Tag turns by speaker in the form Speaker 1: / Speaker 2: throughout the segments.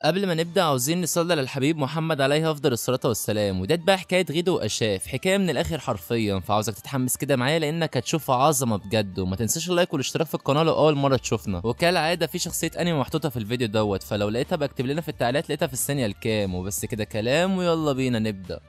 Speaker 1: قبل ما نبدأ عاوزين نصلي على الحبيب محمد عليه أفضل الصلاة والسلام. وده بقى حكاية غيدو وأشاف، حكاية من الآخر حرفيا، فعاوزك تتحمس كده معايا لأنك هتشوف عظمة بجد. وما تنساش اللايك والاشتراك في القناة لو أول مرة تشوفنا. وكالعادة في شخصية أنمي محطوطة في الفيديو دوت، فلو لقيتها بقى اكتب لنا في التعليقات لقيتها في الثانية الكام. وبس كده كلام ويلا بينا نبدأ.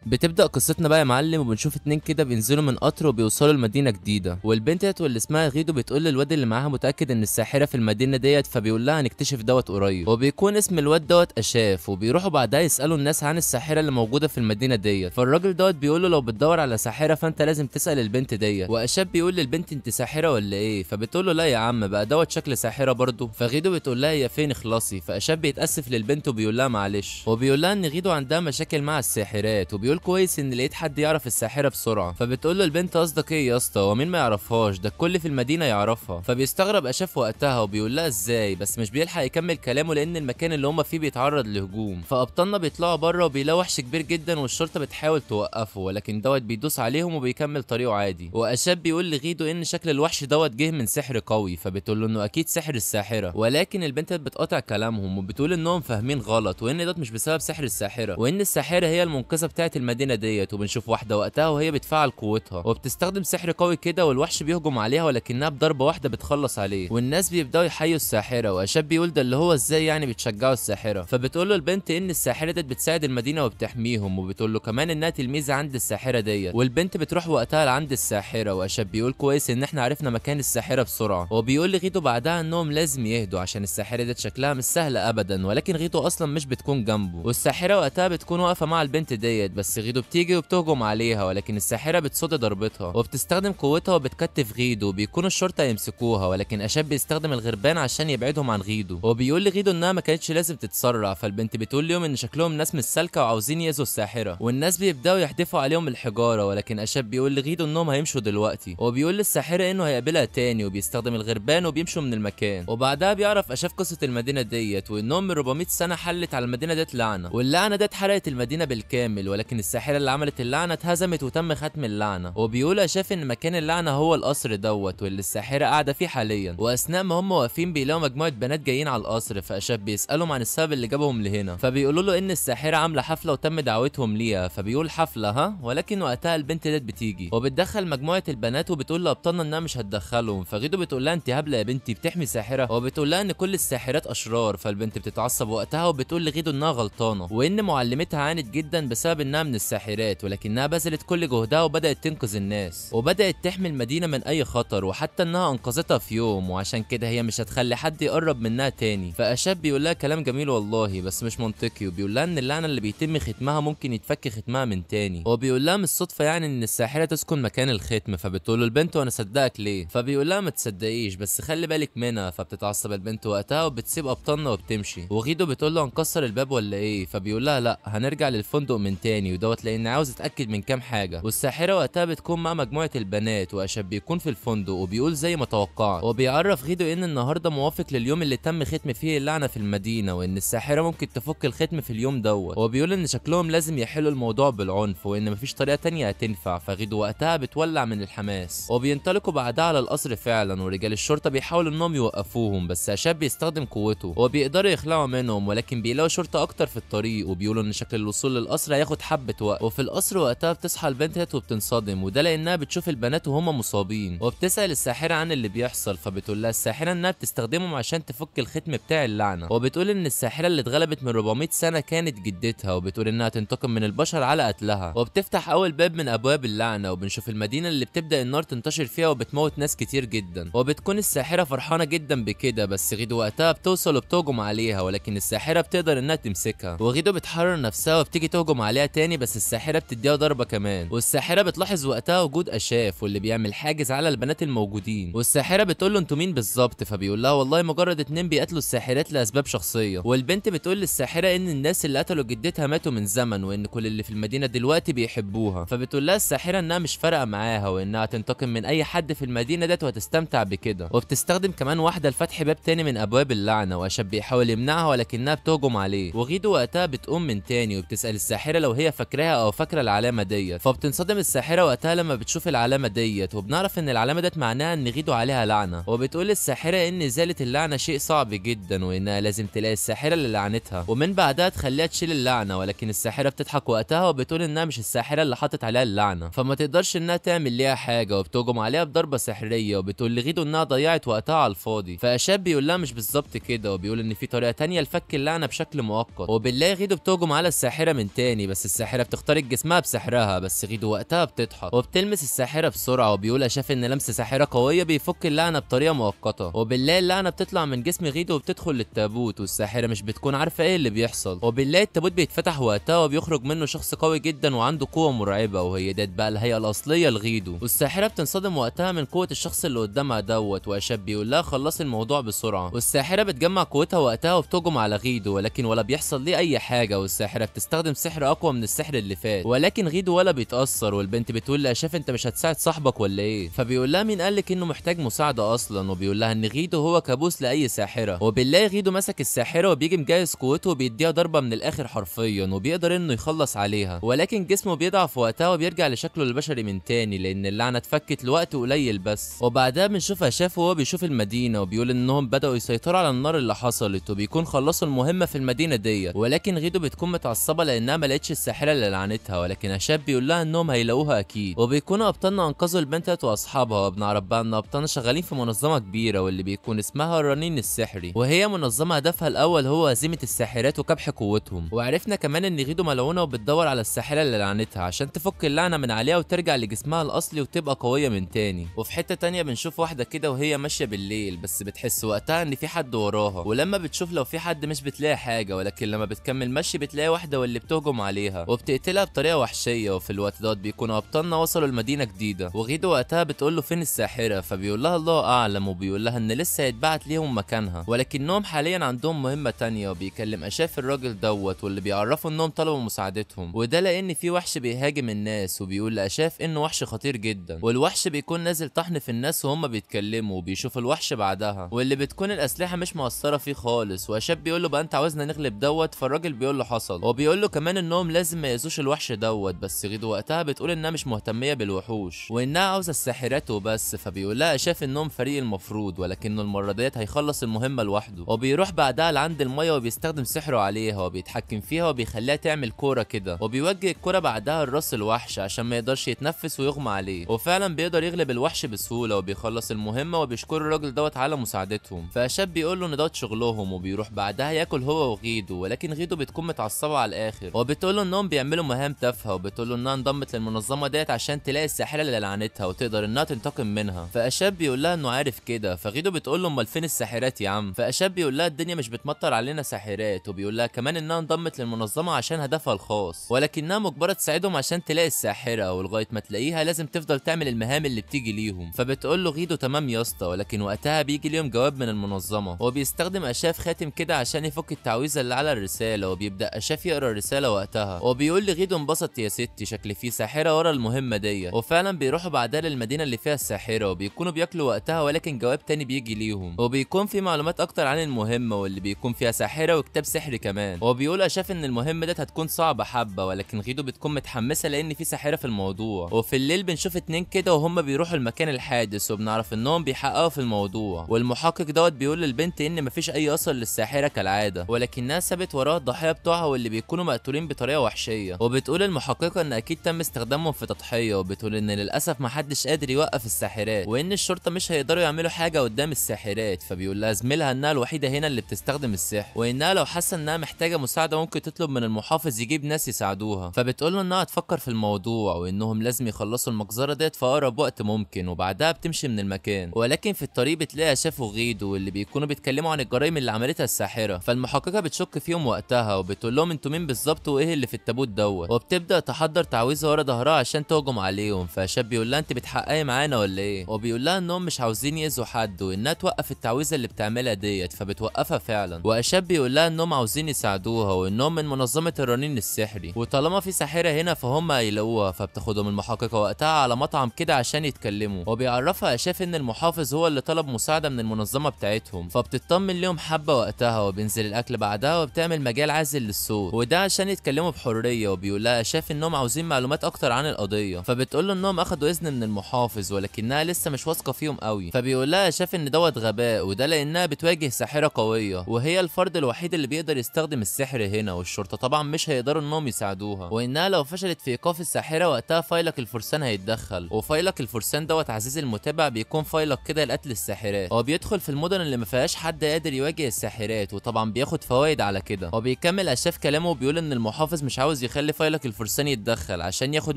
Speaker 1: بتبدأ قصتنا بقى يا معلم، وبنشوف اتنين كده بينزلوا من قطر وبيوصلوا لمدينة جديدة. والبنت ديت واللي اسمها غيدو بتقول للواد اللي معاها متأكد ان الساحرة في المدينة ديت، فبيقول لها هنكتشف دوت قريب. وبيكون اسم الواد دوت أشاف. وبيروحوا بعدها يسألوا الناس عن الساحرة اللي موجودة في المدينة ديت. فالراجل دوت بيقول له لو بتدور على ساحرة فانت لازم تسأل البنت ديت. وأشاف بيقول للبنت انت ساحرة ولا ايه؟ فبتقول له لا يا عم بقى دوت شكل ساحرة برضه. فغيدو بتقول لها هي فين اخلصي. فأشاف بيتأسف للبنت وبيقول لها معلش. وبيقول لها ان غيدو عندها مشاكل مع الساحرات، وبيقول كويس ان لقيت حد يعرف الساحره بسرعه. فبتقول له البنت قصدك ايه يا اسطى؟ ومين ما يعرفهاش؟ ده الكل في المدينه يعرفها. فبيستغرب اشاف وقتها وبيقول لها ازاي، بس مش بيلحق يكمل كلامه لان المكان اللي هم فيه بيتعرض لهجوم. فابطالنا بيطلعوا بره وبيلاقوا وحش كبير جدا، والشرطه بتحاول توقفه ولكن دوت بيدوس عليهم وبيكمل طريقه عادي. واشاف بيقول لغيدو ان شكل الوحش دوت جه من سحر قوي. فبتقول له انه اكيد سحر الساحره، ولكن البنت بتقاطع كلامهم وبتقول انهم فاهمين غلط، وان دوت مش بسبب سحر الساحره، وان الساحره هي المنقذه بتاعه المدينه ديت. وبنشوف واحده وقتها وهي بتفعل قوتها وبتستخدم سحر قوي كده، والوحش بيهجم عليها ولكنها بضربه واحده بتخلص عليه. والناس بيبداوا يحيوا الساحره، واشاب بيقول ده اللي هو ازاي يعني بتشجعوا الساحره. فبتقول له البنت ان الساحره ديت بتساعد المدينه وبتحميهم، وبتقول له كمان انها تلميذه عند الساحره ديت. والبنت بتروح وقتها لعند الساحره، واشاب بيقول كويس ان احنا عرفنا مكان الساحره بسرعه. وبيقول لغيدو بعدها انهم لازم يهدوا عشان الساحره ديت شكلها مش سهله ابدا، ولكن غيدو اصلا مش بتكون جنبه. والساحره وقتها بتكون واقفه مع البنت ديت، بس غيدو بتيجي وبتهجم عليها ولكن الساحره بتصد ضربتها وبتستخدم قوتها وبتكتف غيدو. وبيكونوا الشرطه يمسكوها ولكن اشاب بيستخدم الغربان عشان يبعدهم عن غيدو. وبيقول لغيدو انها ما كانتش لازم تتسرع. فالبنت بتقول لهم ان شكلهم ناس مش سالكه وعاوزين يأذوا الساحره، والناس بيبداوا يحدفوا عليهم الحجاره. ولكن اشاب بيقول لغيدو انهم هيمشوا دلوقتي، وبيقول للساحره انه هيقابلها تاني، وبيستخدم الغربان وبيمشوا من المكان. وبعدها بيعرف اشاف قصه المدينه ديت، وانهم من 400 سنه حلت على المدينه ديت لعنه، واللعنه ديت حرقت المدينه بالكامل، ولكن الساحره اللي عملت اللعنه اتهزمت وتم ختم اللعنه. وبيقول شاف ان مكان اللعنه هو القصر دوت واللي الساحره قاعده فيه حاليا. واثناء ما هم واقفين بيلاقوا مجموعه بنات جايين على القصر. فاشاف بيسالهم عن السبب اللي جابهم لهنا. فبيقولوا له ان الساحره عامله حفله وتم دعوتهم ليها. فبيقول حفله ها؟ ولكن وقتها البنت ديت بتيجي وبتدخل مجموعه البنات، وبتقول لابطالنا انها مش هتدخلهم. فغيدو بتقول لها انت هبله يا بنتي بتحمي ساحره؟ وبتقول لها ان كل الساحرات اشرار. فالبنت بتتعصب وقتها وبتقول لغيدو انها غلطانه، وان معلمتها عانت جدا بسبب انها من الساحرات، ولكنها بذلت كل جهدها وبدات تنقذ الناس وبدات تحمي المدينه من اي خطر، وحتى انها انقذتها في يوم، وعشان كده هي مش هتخلي حد يقرب منها تاني. فاشاب بيقول لها كلام جميل والله بس مش منطقي، وبيقول لها ان اللعنه اللي بيتم ختمها ممكن يتفك ختمها من تاني. وبيقول لها مش صدفه يعني ان الساحره تسكن مكان الختم. فبتقول له البنت وانا صدقك ليه؟ فبيقول لها ما تصدقيش بس خلي بالك منها. فبتتعصب البنت وقتها وبتسيب ابطالنا وبتمشي. وغيدو بتقول له هنكسر الباب ولا ايه؟ فبيقول لها لا هنرجع للفندق من تاني ودوت لان عاوز اتاكد من كام حاجه. والساحره وقتها بتكون مع مجموعه البنات، واشاب بيكون في الفندق وبيقول زي ما توقعت. وبيعرف غيدو ان النهارده موافق لليوم اللي تم ختم فيه اللعنه في المدينه، وان الساحره ممكن تفك الختم في اليوم دوت. وبيقول ان شكلهم لازم يحلوا الموضوع بالعنف وان مفيش طريقه تانية هتنفع. فغيدو وقتها بتولع من الحماس وبينطلقوا بعدها على القصر فعلا، ورجال الشرطه بيحاولوا انهم يوقفوهم بس اشاب بيستخدم قوته وبيقدروا يخلعوا منهم، ولكن بيلاقوا شرطه اكتر في الطريق. وبيقولوا ان شكل الوصول للقصر هياخد حبه وقت. وفي القصر وقتها بتصحى البنت ديت وبتنصدم، وده لانها بتشوف البنات وهم مصابين، وبتسال الساحره عن اللي بيحصل. فبتقول لها الساحره انها بتستخدمهم عشان تفك الختم بتاع اللعنه. وبتقول ان الساحره اللي اتغلبت من 400 سنه كانت جدتها، وبتقول انها تنتقم من البشر على قتلها. وبتفتح اول باب من ابواب اللعنه، وبنشوف المدينه اللي بتبدا النار تنتشر فيها وبتموت ناس كتير جدا. وبتكون الساحره فرحانه جدا بكده، بس غيدو وقتها بتوصل وبتهجم عليها، ولكن الساحره بتقدر انها تمسكها. وغيدو بتحرر نفسها وبتيجي تهجم عليها تاني، بس الساحره بتديها ضربه كمان. والساحره بتلاحظ وقتها وجود اشاف واللي بيعمل حاجز على البنات الموجودين. والساحره بتقول له انتوا مين بالظبط؟ فبيقول لها والله مجرد اتنين بيقتلوا الساحرات لاسباب شخصيه. والبنت بتقول للساحره ان الناس اللي قتلوا جدتها ماتوا من زمن، وان كل اللي في المدينه دلوقتي بيحبوها. فبتقول لها الساحره انها مش فارقه معاها، وانها تنتقم من اي حد في المدينه ديت وهتستمتع بكده. وبتستخدم كمان واحده لفتح باب تاني من ابواب اللعنه، واشاب بيحاول يمنعها ولكنها بتهجم عليه. وغيدو وقتها بتقوم من تاني وبتسال الساحره لو هي فاكراها او فاكره العلامه ديت. فبتنصدم الساحره وقتها لما بتشوف العلامه ديت، وبنعرف ان العلامه ديت معناها ان غيدو عليها لعنه. وبتقول للساحره ان ازاله اللعنه شيء صعب جدا، وانها لازم تلاقي الساحره اللي لعنتها ومن بعدها تخليها تشيل اللعنه. ولكن الساحره بتضحك وقتها وبتقول انها مش الساحره اللي حطت عليها اللعنه، فما تقدرش انها تعمل ليها حاجه، وبتهجم عليها بضربه سحريه. وبتقول لغيدو انها ضيعت وقتها على الفاضي. فاشاب بيقول لها مش بالظبط كده، وبيقول ان في طريقه تانية لفك اللعنه بشكل مؤقت. وبنلاقي غيدو بتهجم على الساحره من تاني، بس الساحره بتخترق جسمها بسحرها. بس غيدو وقتها بتضحك وبتلمس الساحره بسرعه، وبيقول اشاف ان لمس ساحره قويه بيفك اللعنه بطريقه مؤقته. وبنلاقي اللعنه بتطلع من جسم غيدو وبتدخل للتابوت، والساحره مش بتكون عارفه ايه اللي بيحصل. وبنلاقي التابوت بيتفتح وقتها وبيخرج منه شخص قوي جدا وعنده قوه مرعبه، وهي ديت بقى الهيئه الاصليه لغيدو. والساحره بتنصدم وقتها من قوه الشخص اللي قدامها دوت، واشاب بيقول لها خلصي الموضوع بسرعه. والساحره بتجمع قوتها وقتها وبتهجم على غيدو، ولكن ولا بيحصل ليه اي حاجه. والساحره بتستخدم سحر اقوى من السحر اللي فات، ولكن غيدو ولا بيتاثر. والبنت بتقول لاشاف انت مش هتساعد صاحبك ولا ايه؟ فبيقول لها مين قالك انه محتاج مساعده اصلا؟ وبيقول لها ان غيدو هو كابوس لاي ساحره. وبنلاقي غيدو مسك الساحره وبيجي مجهز قوته وبيديها ضربه من الاخر حرفيا، وبيقدر انه يخلص عليها. ولكن جسمه بيضعف وقتها وبيرجع لشكله البشري من تاني، لان اللعنه اتفكت لوقت قليل بس. وبعدها بنشوف اشاف وهو بيشوف المدينه، وبيقول انهم بداوا يسيطروا على النار اللي حصلت، وبيكون خلصوا المهمه في المدينه ديت. ولكن غيدو بتكون متعصبه لانها ما لقتش الساحره اللي لعنتها، ولكن اشاب بيقول لها انهم هيلاقوها اكيد. وبيكونوا ابطالنا انقذوا البنت واصحابها، وبنعرف بقى ان ابطالنا شغالين في منظمه كبيره واللي بيكون اسمها الرنين السحري، وهي منظمه هدفها الاول هو هزيمه الساحرات وكبح قوتهم. وعرفنا كمان ان غيدو ملعونه وبتدور على الساحره اللي لعنتها عشان تفك اللعنه من عليها وترجع لجسمها الاصلي وتبقى قويه من تاني. وفي حته تانيه بنشوف واحده كده وهي ماشيه بالليل، بس بتحس وقتها ان في حد وراها. ولما بتشوف لو في حد مش بتلاقي حاجه، ولكن لما بتكمل مشي بتلاقي واحده واللي بتهجم عليها وبتقتلها بطريقه وحشيه. وفي الوقت دوت بيكونوا ابطالنا وصلوا لمدينه جديده، وغيدو وقتها بتقول له فين الساحره؟ فبيقول لها الله اعلم، وبيقول لها ان لسه هيتبعت ليهم مكانها، ولكنهم حاليا عندهم مهمه تانيه. وبيكلم اشاف الراجل دوت واللي بيعرفوا انهم طلبوا مساعدتهم، وده لان في وحش بيهاجم الناس. وبيقول لاشاف انه وحش خطير جدا، والوحش بيكون نازل طحن في الناس وهم بيتكلموا. وبيشوف الوحش بعدها واللي بتكون الاسلحه مش مؤثره فيه خالص. واشاف بيقول له بقى انت عاوزنا نغلب دوت؟ فالراجل بيقول له حصل، وبيقول له كمان انهم لازم ما يأذوش الوحش دوت. بس غيدو وقتها بتقول انها مش مهتميه بالوحوش وانها عاوزه الساحرات وبس. فبيقول لها شاف انهم فريق المفروض، ولكنه المره ديت هيخلص المهمه لوحده. وبيروح بعدها لعند الميه وبيستخدم سحره عليها وبيتحكم فيها وبيخليها تعمل كوره كده، وبيوجه الكوره بعدها لراس الوحش عشان ما يقدرش يتنفس ويغمى عليه. وفعلا بيقدر يغلب الوحش بسهوله وبيخلص المهمه، وبيشكر الراجل دوت على مساعدتهم. فاشاب بيقول له ان دوت شغلهم، وبيروح بعدها ياكل هو وغيدو. ولكن غيدو بتكون متعصبه على الاخر وبتقول له انهم بيعملوا مهام تافهه، وبتقول له انها انضمت للمنظمه ديت عشان تلاقي الساحره اللي لعنتها وتقدر انها تنتقم منها. فاشاب بيقول لها انه عارف كده. فغيدو بتقول له امال فين الساحرات يا عم؟ فاشاب بيقول لها الدنيا مش بتمطر علينا ساحرات، وبيقول لها كمان انها انضمت للمنظمه عشان هدفها الخاص، ولكنها مجبره تساعدهم عشان تلاقي الساحره، ولغايه ما تلاقيها لازم تفضل تعمل المهام اللي بتيجي ليهم. فبتقول له غيدو تمام يا اسطى. ولكن وقتها بيجي ليهم جواب من المنظمه، وبيستخدم اشاف خاتم كده عشان يفك التعويذه اللي على الرساله. وبيبدا اشاف يقرا الرساله وقتها، وبيقول لغيدو انبسط يا ستي، شكل في ساحره ورا المهمه ديت. وفعلا بيروحوا بعدها للمدينه اللي فيها الساحره، وبيكونوا بياكلوا وقتها. ولكن جواب تاني بيجي ليهم وبيكون في معلومات اكتر عن المهمه واللي بيكون فيها ساحره وكتاب سحري كمان. وبيقول اشاف ان المهمه ديت هتكون صعبه حبه، ولكن غيدو بتكون متحمسه لان في ساحره في الموضوع. وفي الليل بنشوف اتنين كده وهم بيروحوا المكان الحادث، وبنعرف انهم بيحققوا في الموضوع. والمحقق دوت بيقول للبنت ان مفيش اي اثر للساحره كالعاده، ولكنها سابت وراها الضحايا بتوعها واللي بيكونوا مقتولين بطريقه وحشيه. وبتقول المحققه ان اكيد تم استخدامهم في تضحيه، وبتقول ان للاسف محدش قادر يوقف الساحرات، وان الشرطه مش هيقدروا يعملوا حاجه قدام الساحرات. فبيقول لها زميلها انها الوحيده هنا اللي بتستخدم السحر، وانها لو حاسه انها محتاجه مساعده ممكن تطلب من المحافظ يجيب ناس يساعدوها. فبتقول له انها تفكر في الموضوع وانهم لازم يخلصوا المجزره ديت في اقرب وقت ممكن، وبعدها بتمشي من المكان. ولكن في الطريق بتلاقي شافوا غيدو اللي بيكونوا بيتكلموا عن الجرائم اللي عملتها الساحره. فالمحققه بتشك فيهم وقتها وبتقول لهم انتوا مين بالظبط وايه اللي في التابوت دوت، وبتبدا تحضر تعويذه ورا ظهرها عشان تهجم عليهم. فشاب بيقول لها انت بتحققي معانا ولا ايه؟ وبيقول لها انهم مش عاوزين يأذوا حد وانها توقف التعويذه اللي بتعملها ديت. فبتوقفها فعلا. واشاب بيقول لها انهم عاوزين يساعدوها وانهم من منظمه الرنين السحري، وطالما في ساحره هنا فهم هيلاقوها. فبتاخدهم المحققه وقتها على مطعم كده عشان يتكلموا، وبيعرفها اشاف ان المحافظ هو اللي طلب مساعده من المنظمه بتاعتهم. فبتطمن ليهم حبه وقتها، وبينزل الاكل بعدها وبتعمل مجال عازل للصوت، وده عشان يتكلموا بحريه. العسكريه وبيقول لها شاف انهم عاوزين معلومات اكتر عن القضيه، فبتقول له انهم اخدوا اذن من المحافظ ولكنها لسه مش واثقه فيهم قوي، فبيقول لها شاف ان دوت غباء وده لانها بتواجه ساحره قويه وهي الفرد الوحيد اللي بيقدر يستخدم السحر هنا، والشرطه طبعا مش هيقدروا انهم يساعدوها، وانها لو فشلت في ايقاف الساحره وقتها فايلق الفرسان هيتدخل، وفايلق الفرسان دوت عزيزي المتابع بيكون فايلق كده لقتل الساحرات، هو بيدخل في المدن اللي ما فيهاش حد قادر يواجه الساحرات وطبعا بياخد فوائد على كده، وبيكمل اشاف كلامه وبيقول ان المحافظ مش عاوز يخلي فايلق الفرسان يتدخل عشان ياخد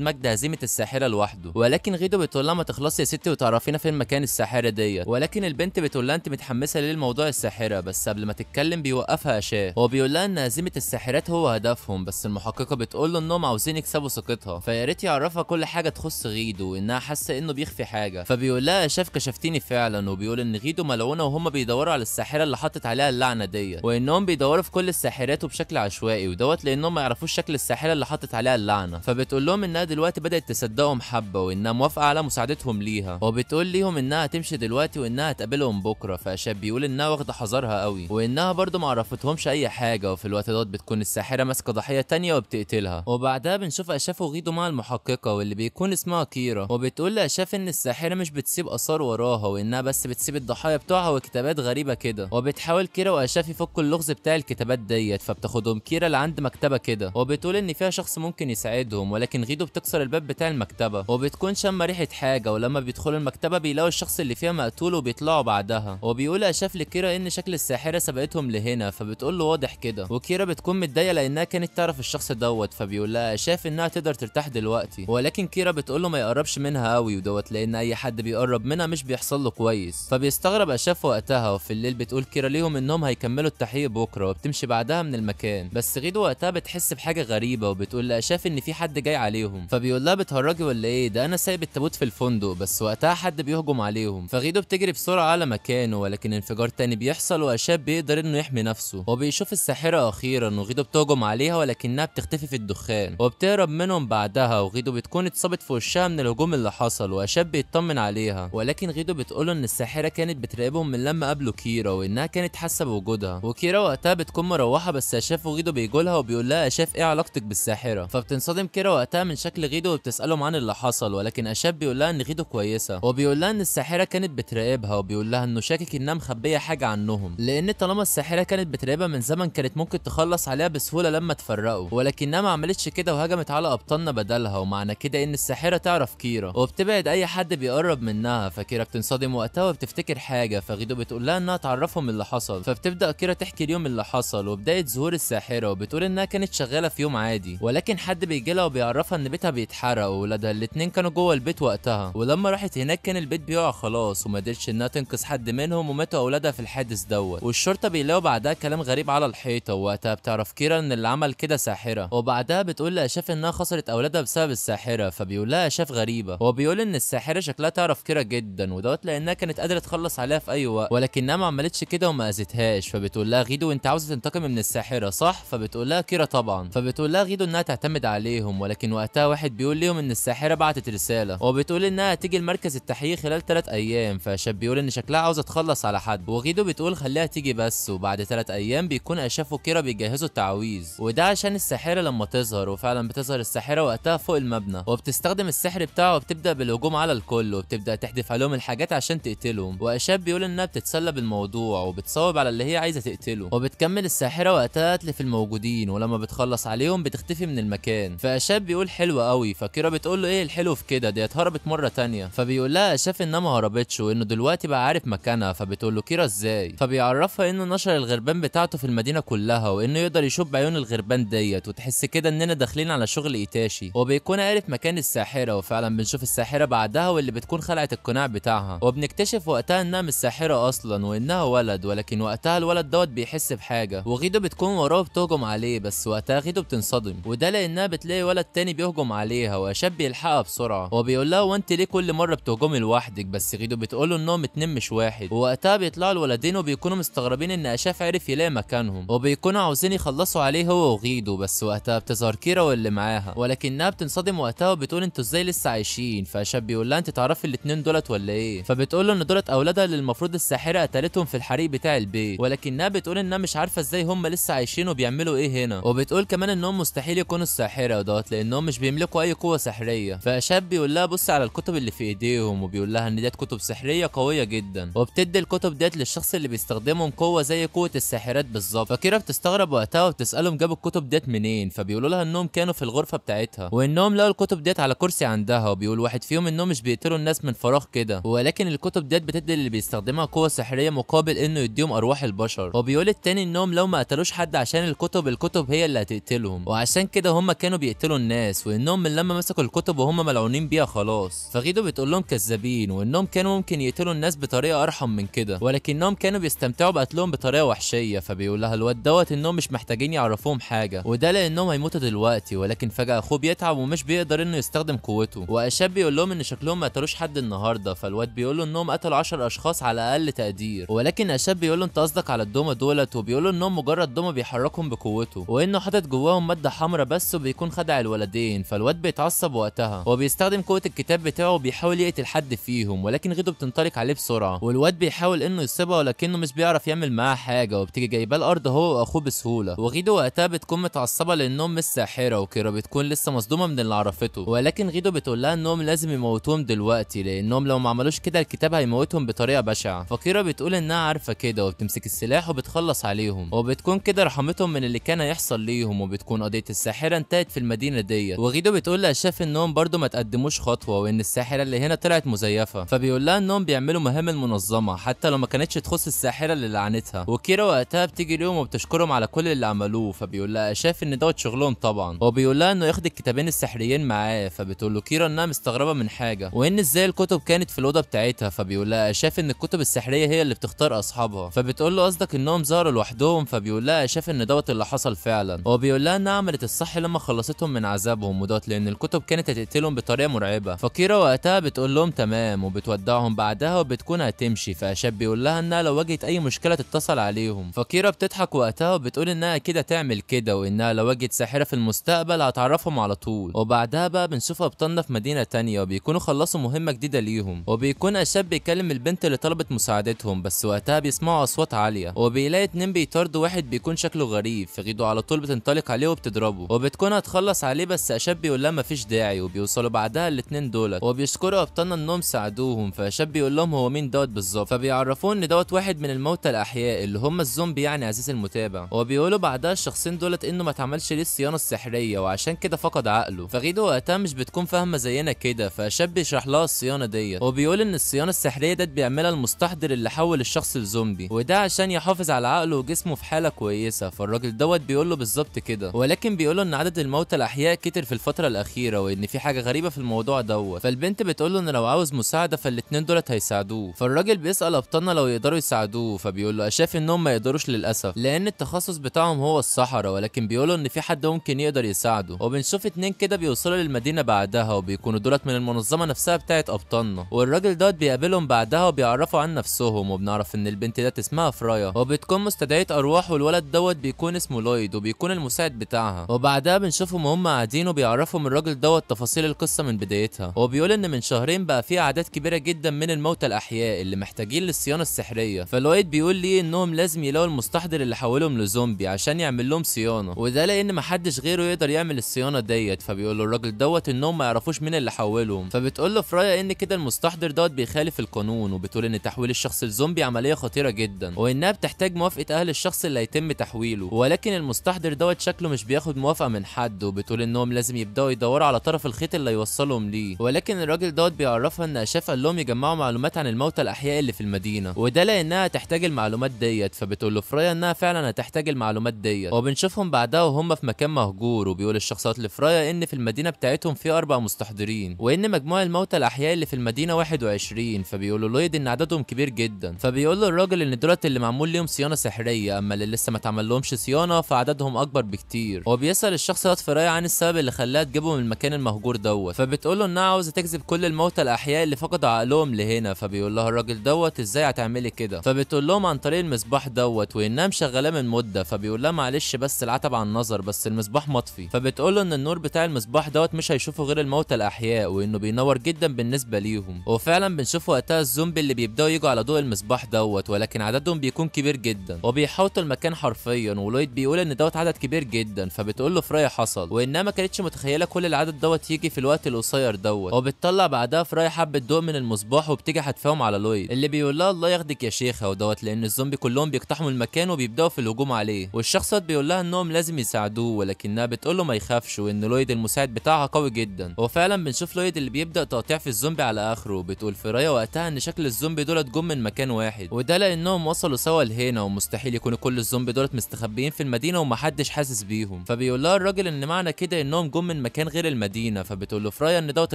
Speaker 1: مجد هزيمه الساحره لوحده، ولكن غيدو بتقول لها ما تخلصي يا ستي وتعرفينا فين مكان الساحره ديت، ولكن البنت بتقول لها انت متحمسه ليه لموضوع الساحره، بس قبل ما تتكلم بيوقفها اشاف، هو بيقول لها ان هزيمه الساحرات هو هدفهم، بس المحققه بتقول له انهم عاوزين يكسبوا ثقتها، فيا ريت يعرفها كل حاجه تخص غيدو وانها حاسه انه بيخفي حاجه، فبيقول لها اشاف كشفتيني فعلا، وبيقول ان غيدو ملعونه وهم بيدوروا على الساحره اللي حطت عليها اللعنه ديت، وانهم بيدوروا في كل الساحرات وبشكل عشوائي ودوت لانهم ما يعرفوش شكل الساحره اللي حطت عليها اللعنه، فبتقول لهم انها دلوقتي بدات تصدقهم حبه وانها موافقه على مساعدتهم ليها، وبتقول ليهم انها هتمشي دلوقتي وانها هتقابلهم بكره، فاشاف بيقول انها واخده حذرها قوي وانها برده ما عرفتهمش اي حاجه، وفي الوقت دوت بتكون الساحره ماسكه ضحيه تانية وبتقتلها، وبعدها بنشوف اشاف وغيدو مع المحققه واللي بيكون اسمها كيرا، وبتقول لاشاف ان الساحره مش بتسيب اثار وراها وانها بس بتسيب الضحايا بتوعها وكتابات غريبه كده، وبتحاول كيرا واشاف يفكوا اللغز بتاع الكتابات ديت، فبتاخدهم كيرا لعند مكتبه كده، وبتقول ان فيها شخص ممكن يساعدهم، ولكن غيدو بتكسر الباب بتاع المكتبه وبتكون شامه ريحه حاجه، ولما بيدخلوا المكتبه بيلاقوا الشخص اللي فيها مقتول وبيطلعوا بعدها، وبيقول اشاف لكيرا ان شكل الساحره سبقتهم لهنا، فبتقول له واضح كده، وكيرا بتكون متضايقه لانها كانت تعرف الشخص دوت، فبيقول لها اشاف انها تقدر ترتاح دلوقتي، ولكن كيرا بتقول له ما يقربش منها قوي ودوت لان اي حد بيقرب منها مش بيحصل له كويس، فبيستغرب اشاف وقتها، وفي الليل بتقول كيرا ليهم انهم هيكملوا التحقيق بكره وبتمشي بعدها من المكان، بس غيدو وقتها بتحس بحاجه غريبه وبتقول لاشاف ان في حد جاي عليهم، فبيقول لها بتهرجي ولا ايه، ده انا سايب التابوت في الفندق، بس وقتها حد بيهجم عليهم، فغيدو بتجري بسرعه على مكانه، ولكن انفجار تاني بيحصل واشاف بيقدر انه يحمي نفسه، وبيشوف الساحره اخيرا وغيدو بتهجم عليها ولكنها بتختفي في الدخان وبتهرب منهم بعدها، وغيدو بتكون اتصابت في وشها من الهجوم اللي حصل واشاف بيطمن عليها، ولكن غيدو بتقوله ان الساحره كانت بتراقبهم من لما قابلوا كيرا وانها كانت حاسه بوجودها، وكيرا وقتها بتكون مروحه بس اشاف وغيدو بيجولها وبيقول لها اشاف ايه علاقتك بالساحره، فبتنصدم كيرا وقتها من شكل غيدو وبتسالهم عن اللي حصل، ولكن اشاف بيقول لها ان غيدو كويسه، وبيقول لها ان الساحره كانت بتراقبها، وبيقول لها انه شاكك انها مخبيه حاجه عنهم، لان طالما الساحره كانت بتراقبها من زمن كانت ممكن تخلص عليها بسهوله لما تفرقوا، ولكنها ما عملتش كده وهجمت على ابطالنا بدلها، ومعنى كده ان الساحره تعرف كيرا وبتبعد اي حد بيقرب منها، فكيرا بتنصدم وقتها وبتفتكر حاجه، فغيدو بتقول لها انها تعرفهم اللي حصل، فبتبدا كيرا تحكي اليوم اللي حصل وبدايه ظهور الساحره، وبتقول انها كانت شغاله في يوم عادي، ولكن حد بيجي لها وبيعرفها ان بيتها بيتحرق وولادها الاتنين كانوا جوه البيت وقتها، ولما راحت هناك كان البيت بيقع خلاص وما قدرتش انها تنقذ حد منهم وماتوا اولادها في الحادث دوت، والشرطه بيلاقوا بعدها كلام غريب على الحيطه، ووقتها بتعرف كيرا ان اللي عمل كده ساحره، وبعدها بتقول لاشاف انها خسرت اولادها بسبب الساحره، فبيقول لها اشاف غريبه، هو بيقول ان الساحره شكلها تعرف كيرا جدا ودوت لانها كانت قادره تخلص عليها في اي وقت، ولكنها ما عملتش كده وما اذتهاش، فبتقول لها غيدو انت عاوزه تنتقمي من الساحره صح، فبتقول لها كيرا طبعا، فبتقول لها غيدو انها تعتمد عليهم، ولكن وقتها واحد بيقول لهم ان الساحره بعتت رساله وبتقول انها هتيجي المركز التحقيق خلال 3 ايام، فاشاف بيقول ان شكلها عاوزه تخلص على حد، وغيدو بتقول خليها تيجي بس، وبعد 3 ايام بيكون اشاف وكيرا بيجهزوا التعويذ، وده عشان الساحره لما تظهر، وفعلا بتظهر الساحره وقتها فوق المبنى وبتستخدم السحر بتاعه وبتبدا بالهجوم على الكل وبتبدا تحدف عليهم الحاجات عشان تقتلهم، واشاف بيقول انها بتتسلى بالموضوع وبتصوب على اللي هي عايزه تقتله، وبتكمل الساحره وقتها قتل في الموجودين، ولما بتخلص عليهم بتختفي من المكان، فاشاف بيقول حلو قوي، فكيرا بتقول له ايه الحلو في كده دي هربت مره تانية، فبيقول لها اشاف انها ما هربتش وانه دلوقتي بقى عارف مكانها، فبتقول له كيرا ازاي، فبيعرفها انه نشر الغربان بتاعته في المدينه كلها وانه يقدر يشوف بعيون الغربان ديت، وتحس كده اننا داخلين على شغل ايتاشي، وبيكون عارف مكان الساحره، وفعلا بنشوف الساحره بعدها واللي بتكون خلعت القناع بتاعها، وبنكتشف وقتها انها مش ساحره اصلا وانها ولد، ولكن وقتها الولد دوت بيحس بحاجه وغيدو بتكون وراه بتهجم عليه، بس وقتها غيدو بتنصدم، وده لانها بتلاقي ولد تاني بيهجم عليها واشاب بيلحقها بسرعه، وبيقول لها وانت ليه كل مره بتهجمي لوحدك، بس غيدو بتقول له انهم 2 مش 1، ووقتها بيطلعوا الولدين وبيكونوا مستغربين ان اشاف عرف يلاقي مكانهم، وبيكونوا عاوزين يخلصوا عليه هو وغيدو، بس وقتها بتظهر كيرا واللي معاها، ولكنها بتنصدم وقتها وبتقول انتوا ازاي لسه عايشين، فاشاب بيقول لها انت تعرفي الاتنين دولت ولا ايه، فبتقول له ان دولت اولادها اللي المفروض الساحره قتلتهم في الحريق بتاع البيت، ولكنها بتقول انها مش عارفه ازاي هم لسه عايشين وبيعملوا ايه هنا، وبتقول كمان انهم مستحيل يكونوا الساحره دوت لانهم مش بيملكوا اي قوه سحريه. فاشاب بيقول لها بص على الكتب اللي في ايديهم، وبيقول لها ان ديت كتب سحريه قويه جدا، وبتدي الكتب ديت للشخص اللي بيستخدمهم قوه زي قوه الساحرات بالظبط. فكيرا بتستغرب وقتها وبتسالهم جابوا الكتب ديت منين، فبيقولوا لها انهم كانوا في الغرفه بتاعتها وانهم لقوا الكتب ديت على كرسي عندها، وبيقول واحد فيهم انهم مش بيقتلوا الناس من فراغ كده، ولكن الكتب ديت بتدي اللي بيستخدمها قوه سحريه مقابل انه يديهم ارواح البشر. وبيقول التاني انهم لو ما قتلوش حد عشان الكتب هي اللي هتقتلهم، وعشان كده هم كانوا بيقتلوا الناس، وانهم من لما مسكوا الكتب وهم ملعونين بيها خلاص. فغيدو بتقول لهم كذابين، وانهم كانوا ممكن يقتلوا الناس بطريقه ارحم من كده، ولكنهم كانوا بيستمتعوا بقتلهم بطريقه وحشيه. فبيقول لها الواد دوت انهم مش محتاجين يعرفوهم حاجه، وده لانهم هيموتوا دلوقتي، ولكن فجاه اخوه بيتعب ومش بيقدر انه يستخدم قوته. واشاب بيقول لهم ان شكلهم ما قتلوش حد النهارده، فالواد بيقول له انهم قتلوا 10 اشخاص على اقل تقدير، ولكن اشاب بيقول له انت قصدك على الدومه دولت، وبيقول له انهم مجرد دومه بيحركهم بقوته، وانه حاطط جواهم ماده حمراء بس وبيكون خدع الولدين. فالواد بيتعصب وقتها وبيستخدم قوه الكتاب بتاعه وبيحاول يقتل حد فيهم، ولكن غيدو بتنطلق عليه بسرعه، والواد بيحاول انه يصيبها ولكنه مش بيعرف يعمل معاها حاجه، وبتيجي جايباه الارض هو واخوه بسهوله. وغيدو وقتها بتكون متعصبه لانهم مش ساحره، وكيرا بتكون لسه مصدومه من اللي عرفته، ولكن غيدو بتقول لها انهم لازم يموتوهم دلوقتي لانهم لو ما عملوش كده الكتاب هيموتهم بطريقه بشعه. فكيرا بتقول انها عارفه كده وبتمسك السلاح وبتخلص عليهم، وبتكون كده رحمتهم من اللي كان هيحصل ليهم، وبتكون قضيه الساحره انتهت في المدينه ديت. وغيدو بتقول لاشاف انهم برضو ما تقدموش خطوه، وان الساحره اللي هنا طلعت مزيفه. فبيقول لها انهم بيعملوا مهام المنظمه حتى لو ما كانتش تخص الساحره اللي لعنتها. وكيرا وقتها بتيجي ليهم وبتشكرهم على كل اللي عملوه، فبيقول لها شاف ان دوت شغلهم طبعا، وبيقول لها انه ياخد الكتابين السحريين معاه. فبتقول له كيرا انها مستغربه من حاجه، وان ازاي الكتب كانت في الاوضه بتاعتها. فبيقول لها شاف ان الكتب السحريه هي اللي بتختار اصحابها. فبتقول له قصدك انهم ظهروا لوحدهم. فبيقول لها شاف ان دوت اللي حصل فعلا، وبيقول لها انها عملت الصح لما خلصتهم من عذابهم ودوت لان الكتب كانت هتقتلهم بطريقه مرعبه. فكيرا وقتها بتقول لهم تمام وبتودعهم بعدها وبتكون هتمشي. فاشاب بيقول لها انها لو واجهت اي مشكله تتصل عليهم. فكيرا بتضحك وقتها وبتقول انها كده تعمل كده، وانها لو واجهت ساحره في المستقبل هتعرفهم على طول. وبعدها بقى بنشوف ابطالنا في مدينه تانية وبيكونوا خلصوا مهمه جديده ليهم، وبيكون اشاب بيكلم البنت اللي طلبت مساعدتهم، بس وقتها بيسمعوا اصوات عاليه وبيلاقي اتنين بيطاردوا واحد بيكون شكله غريب. فغيدو على طول بتنطلق عليه وبتضربه وبتكون هتخلص عليه، بس اشاب بيقول لها مفيش داعي. وبيوصلوا بعدها الاتنين دولت وبيشكروا ابطالنا انهم ساعدوهم. فاشاب بيقول لهم هو مين دوت بالظبط، فبيعرفوه ان دوت واحد من الموتى الاحياء اللي هم الزومبي يعني عزيز المتابع. وبيقولوا بعدها الشخصين دولت انه ما اتعملش ليه الصيانه السحريه وعشان كده فقد عقله. فغيدو وقتها مش بتكون فاهمه زينا كده، فاشاب بيشرح لها الصيانه ديت، وبيقول ان الصيانه السحريه ديت بيعملها المستحضر اللي حول الشخص لزومبي، وده عشان يحافظ على عقله وجسمه في حاله كويسه. فالراجل دوت بيقول له بالظبط كده، ولكن بيقول له ان عدد الموتى الاحياء كتر في الفتره الاخيره وان في حاجه غريبه في الموضوع دوت. فالبنت بتقول له ان لو عاوز مساعده فالاتنين دولت هيساعدوه. فالراجل بيسال ابطالنا لو يقدروا يساعدوه، فبيقول له شايف انهم ما يقدروش للاسف لان التخصص بتاعهم هو الصحراء، ولكن بيقولوا ان في حد ممكن يقدر يساعده. وبنشوف اتنين كده بيوصلوا للمدينه بعدها وبيكونوا دولت من المنظمه نفسها بتاعت ابطالنا، والراجل دوت بيقابلهم بعدها وبيعرفوا عن نفسهم، وبنعرف ان البنت ديت اسمها فرايا وبتكون مستدعيه ارواح، والولد دوت بيكون اسمه لويد وبيكون المساعد بتاعها. وبعدها بنشوفهم وهم قاعدين وبيعرفوا من الراجل دوت تفاصيل القصه من بدايتها، وبيقول ان من شهرين بقى في اعداد كبيره جدا من الموتى الاحياء اللي محتاجين للصيانه السحريه. فلويد بيقول ليه انهم لازم يلاقوا المستحضر اللي حولهم لزومبي عشان يعمل لهم صيانه، وده لان محدش غيره يقدر يعمل الصيانه ديت. فبيقول له الراجل دوت انهم ما يعرفوش مين اللي حولهم. فبتقول له فرايا ان كده المستحضر دوت بيخالف القانون، وبتقول ان تحويل الشخص لزومبي عمليه خطيره جدا وانها بتحتاج موافقه اهل الشخص اللي هيتم تحويله، ولكن المستحضر دوت شكله مش بياخد موافقه من حد. وبتقول انهم لازم يبداوا يدوروا على طرف الخيط اللي يوصلهم ليه، ولكن الراجل دوت بيعرفها ان اشاف قال لهم يجمعوا معلومات عن الموتى الاحياء اللي في المدينه، وده لانها هتحتاج المعلومات ديت. فبتقول له فرايا انها فعلا هتحتاج المعلومات ديت. وبنشوفهم بعدها وهم في مكان مهجور، وبيقول الشخصيات لفرايا ان في المدينه بتاعتهم في 4 مستحضرين، وان مجموع الموتى الاحياء اللي في المدينه 21. فبيقولوا لويد ان عددهم كبير جدا. فبيقول له الراجل ان دولت اللي معمول ليهم صيانه سحريه، اما اللي لسه ما اتعمل لهمش صيانه فعددهم اكبر بكتير. وبيسال الشخصيات فرايا عن السبب اللي خلاها تجيبهم من المكان المهجور دوت. فبتقول له انها عاوزه تجذب كل الموتى الاحياء اللي فقدوا عقلهم لهنا. فبيقول لها الراجل دوت ازاي هتعملي كده؟ فبتقول لهم عن طريق المصباح دوت وانها مشغلاه من مده. فبيقول لها معلش بس العتب عن النظر، بس المصباح مطفي. فبتقول له ان النور بتاع المصباح دوت مش هيشوفه غير الموتى الاحياء وانه بينور جدا بالنسبه ليهم. وفعلا بنشوف وقتها الزومبي اللي بيبداوا يجوا على ضوء المصباح دوت، ولكن عددهم بيكون كبير جدا وبيحوطوا المكان حرفيا. ولويد بيقول ان دوت عدد كبير جدا، فبتقول له فرايا حصل، وانها ما كانتش متخيله كل العدد دوت يجي في الوقت القصير دوت. وبتطلع بعدها فرايا حبه ضوء من المصباح وبتيجي حتفاهم على لويد اللي بيقول لها الله ياخدك يا شيخه ودوت، لان الزومبي كلهم بيقتحموا المكان وبيبداوا في الهجوم عليه. والشخص ده بيقول لها انهم لازم يساعدوه، ولكنها بتقول له ما يخافش وان لويد المساعد بتاعها قوي جدا. وفعلا بنشوف لويد اللي بيبدا تقطيع في الزومبي على اخره. بتقول فرايا وقتها ان شكل الزومبي دولت جم من مكان واحد، وده لانهم وصلوا سوا لهنا ومستحيل يكونوا كل الزومبي دولت مستخبيين في المدينه ومحدش حاسس بيهم. فبيقول لها الراجل ان معنى كده انهم جم من مكان غير المدينه. فبتقول له فرايا ان دوت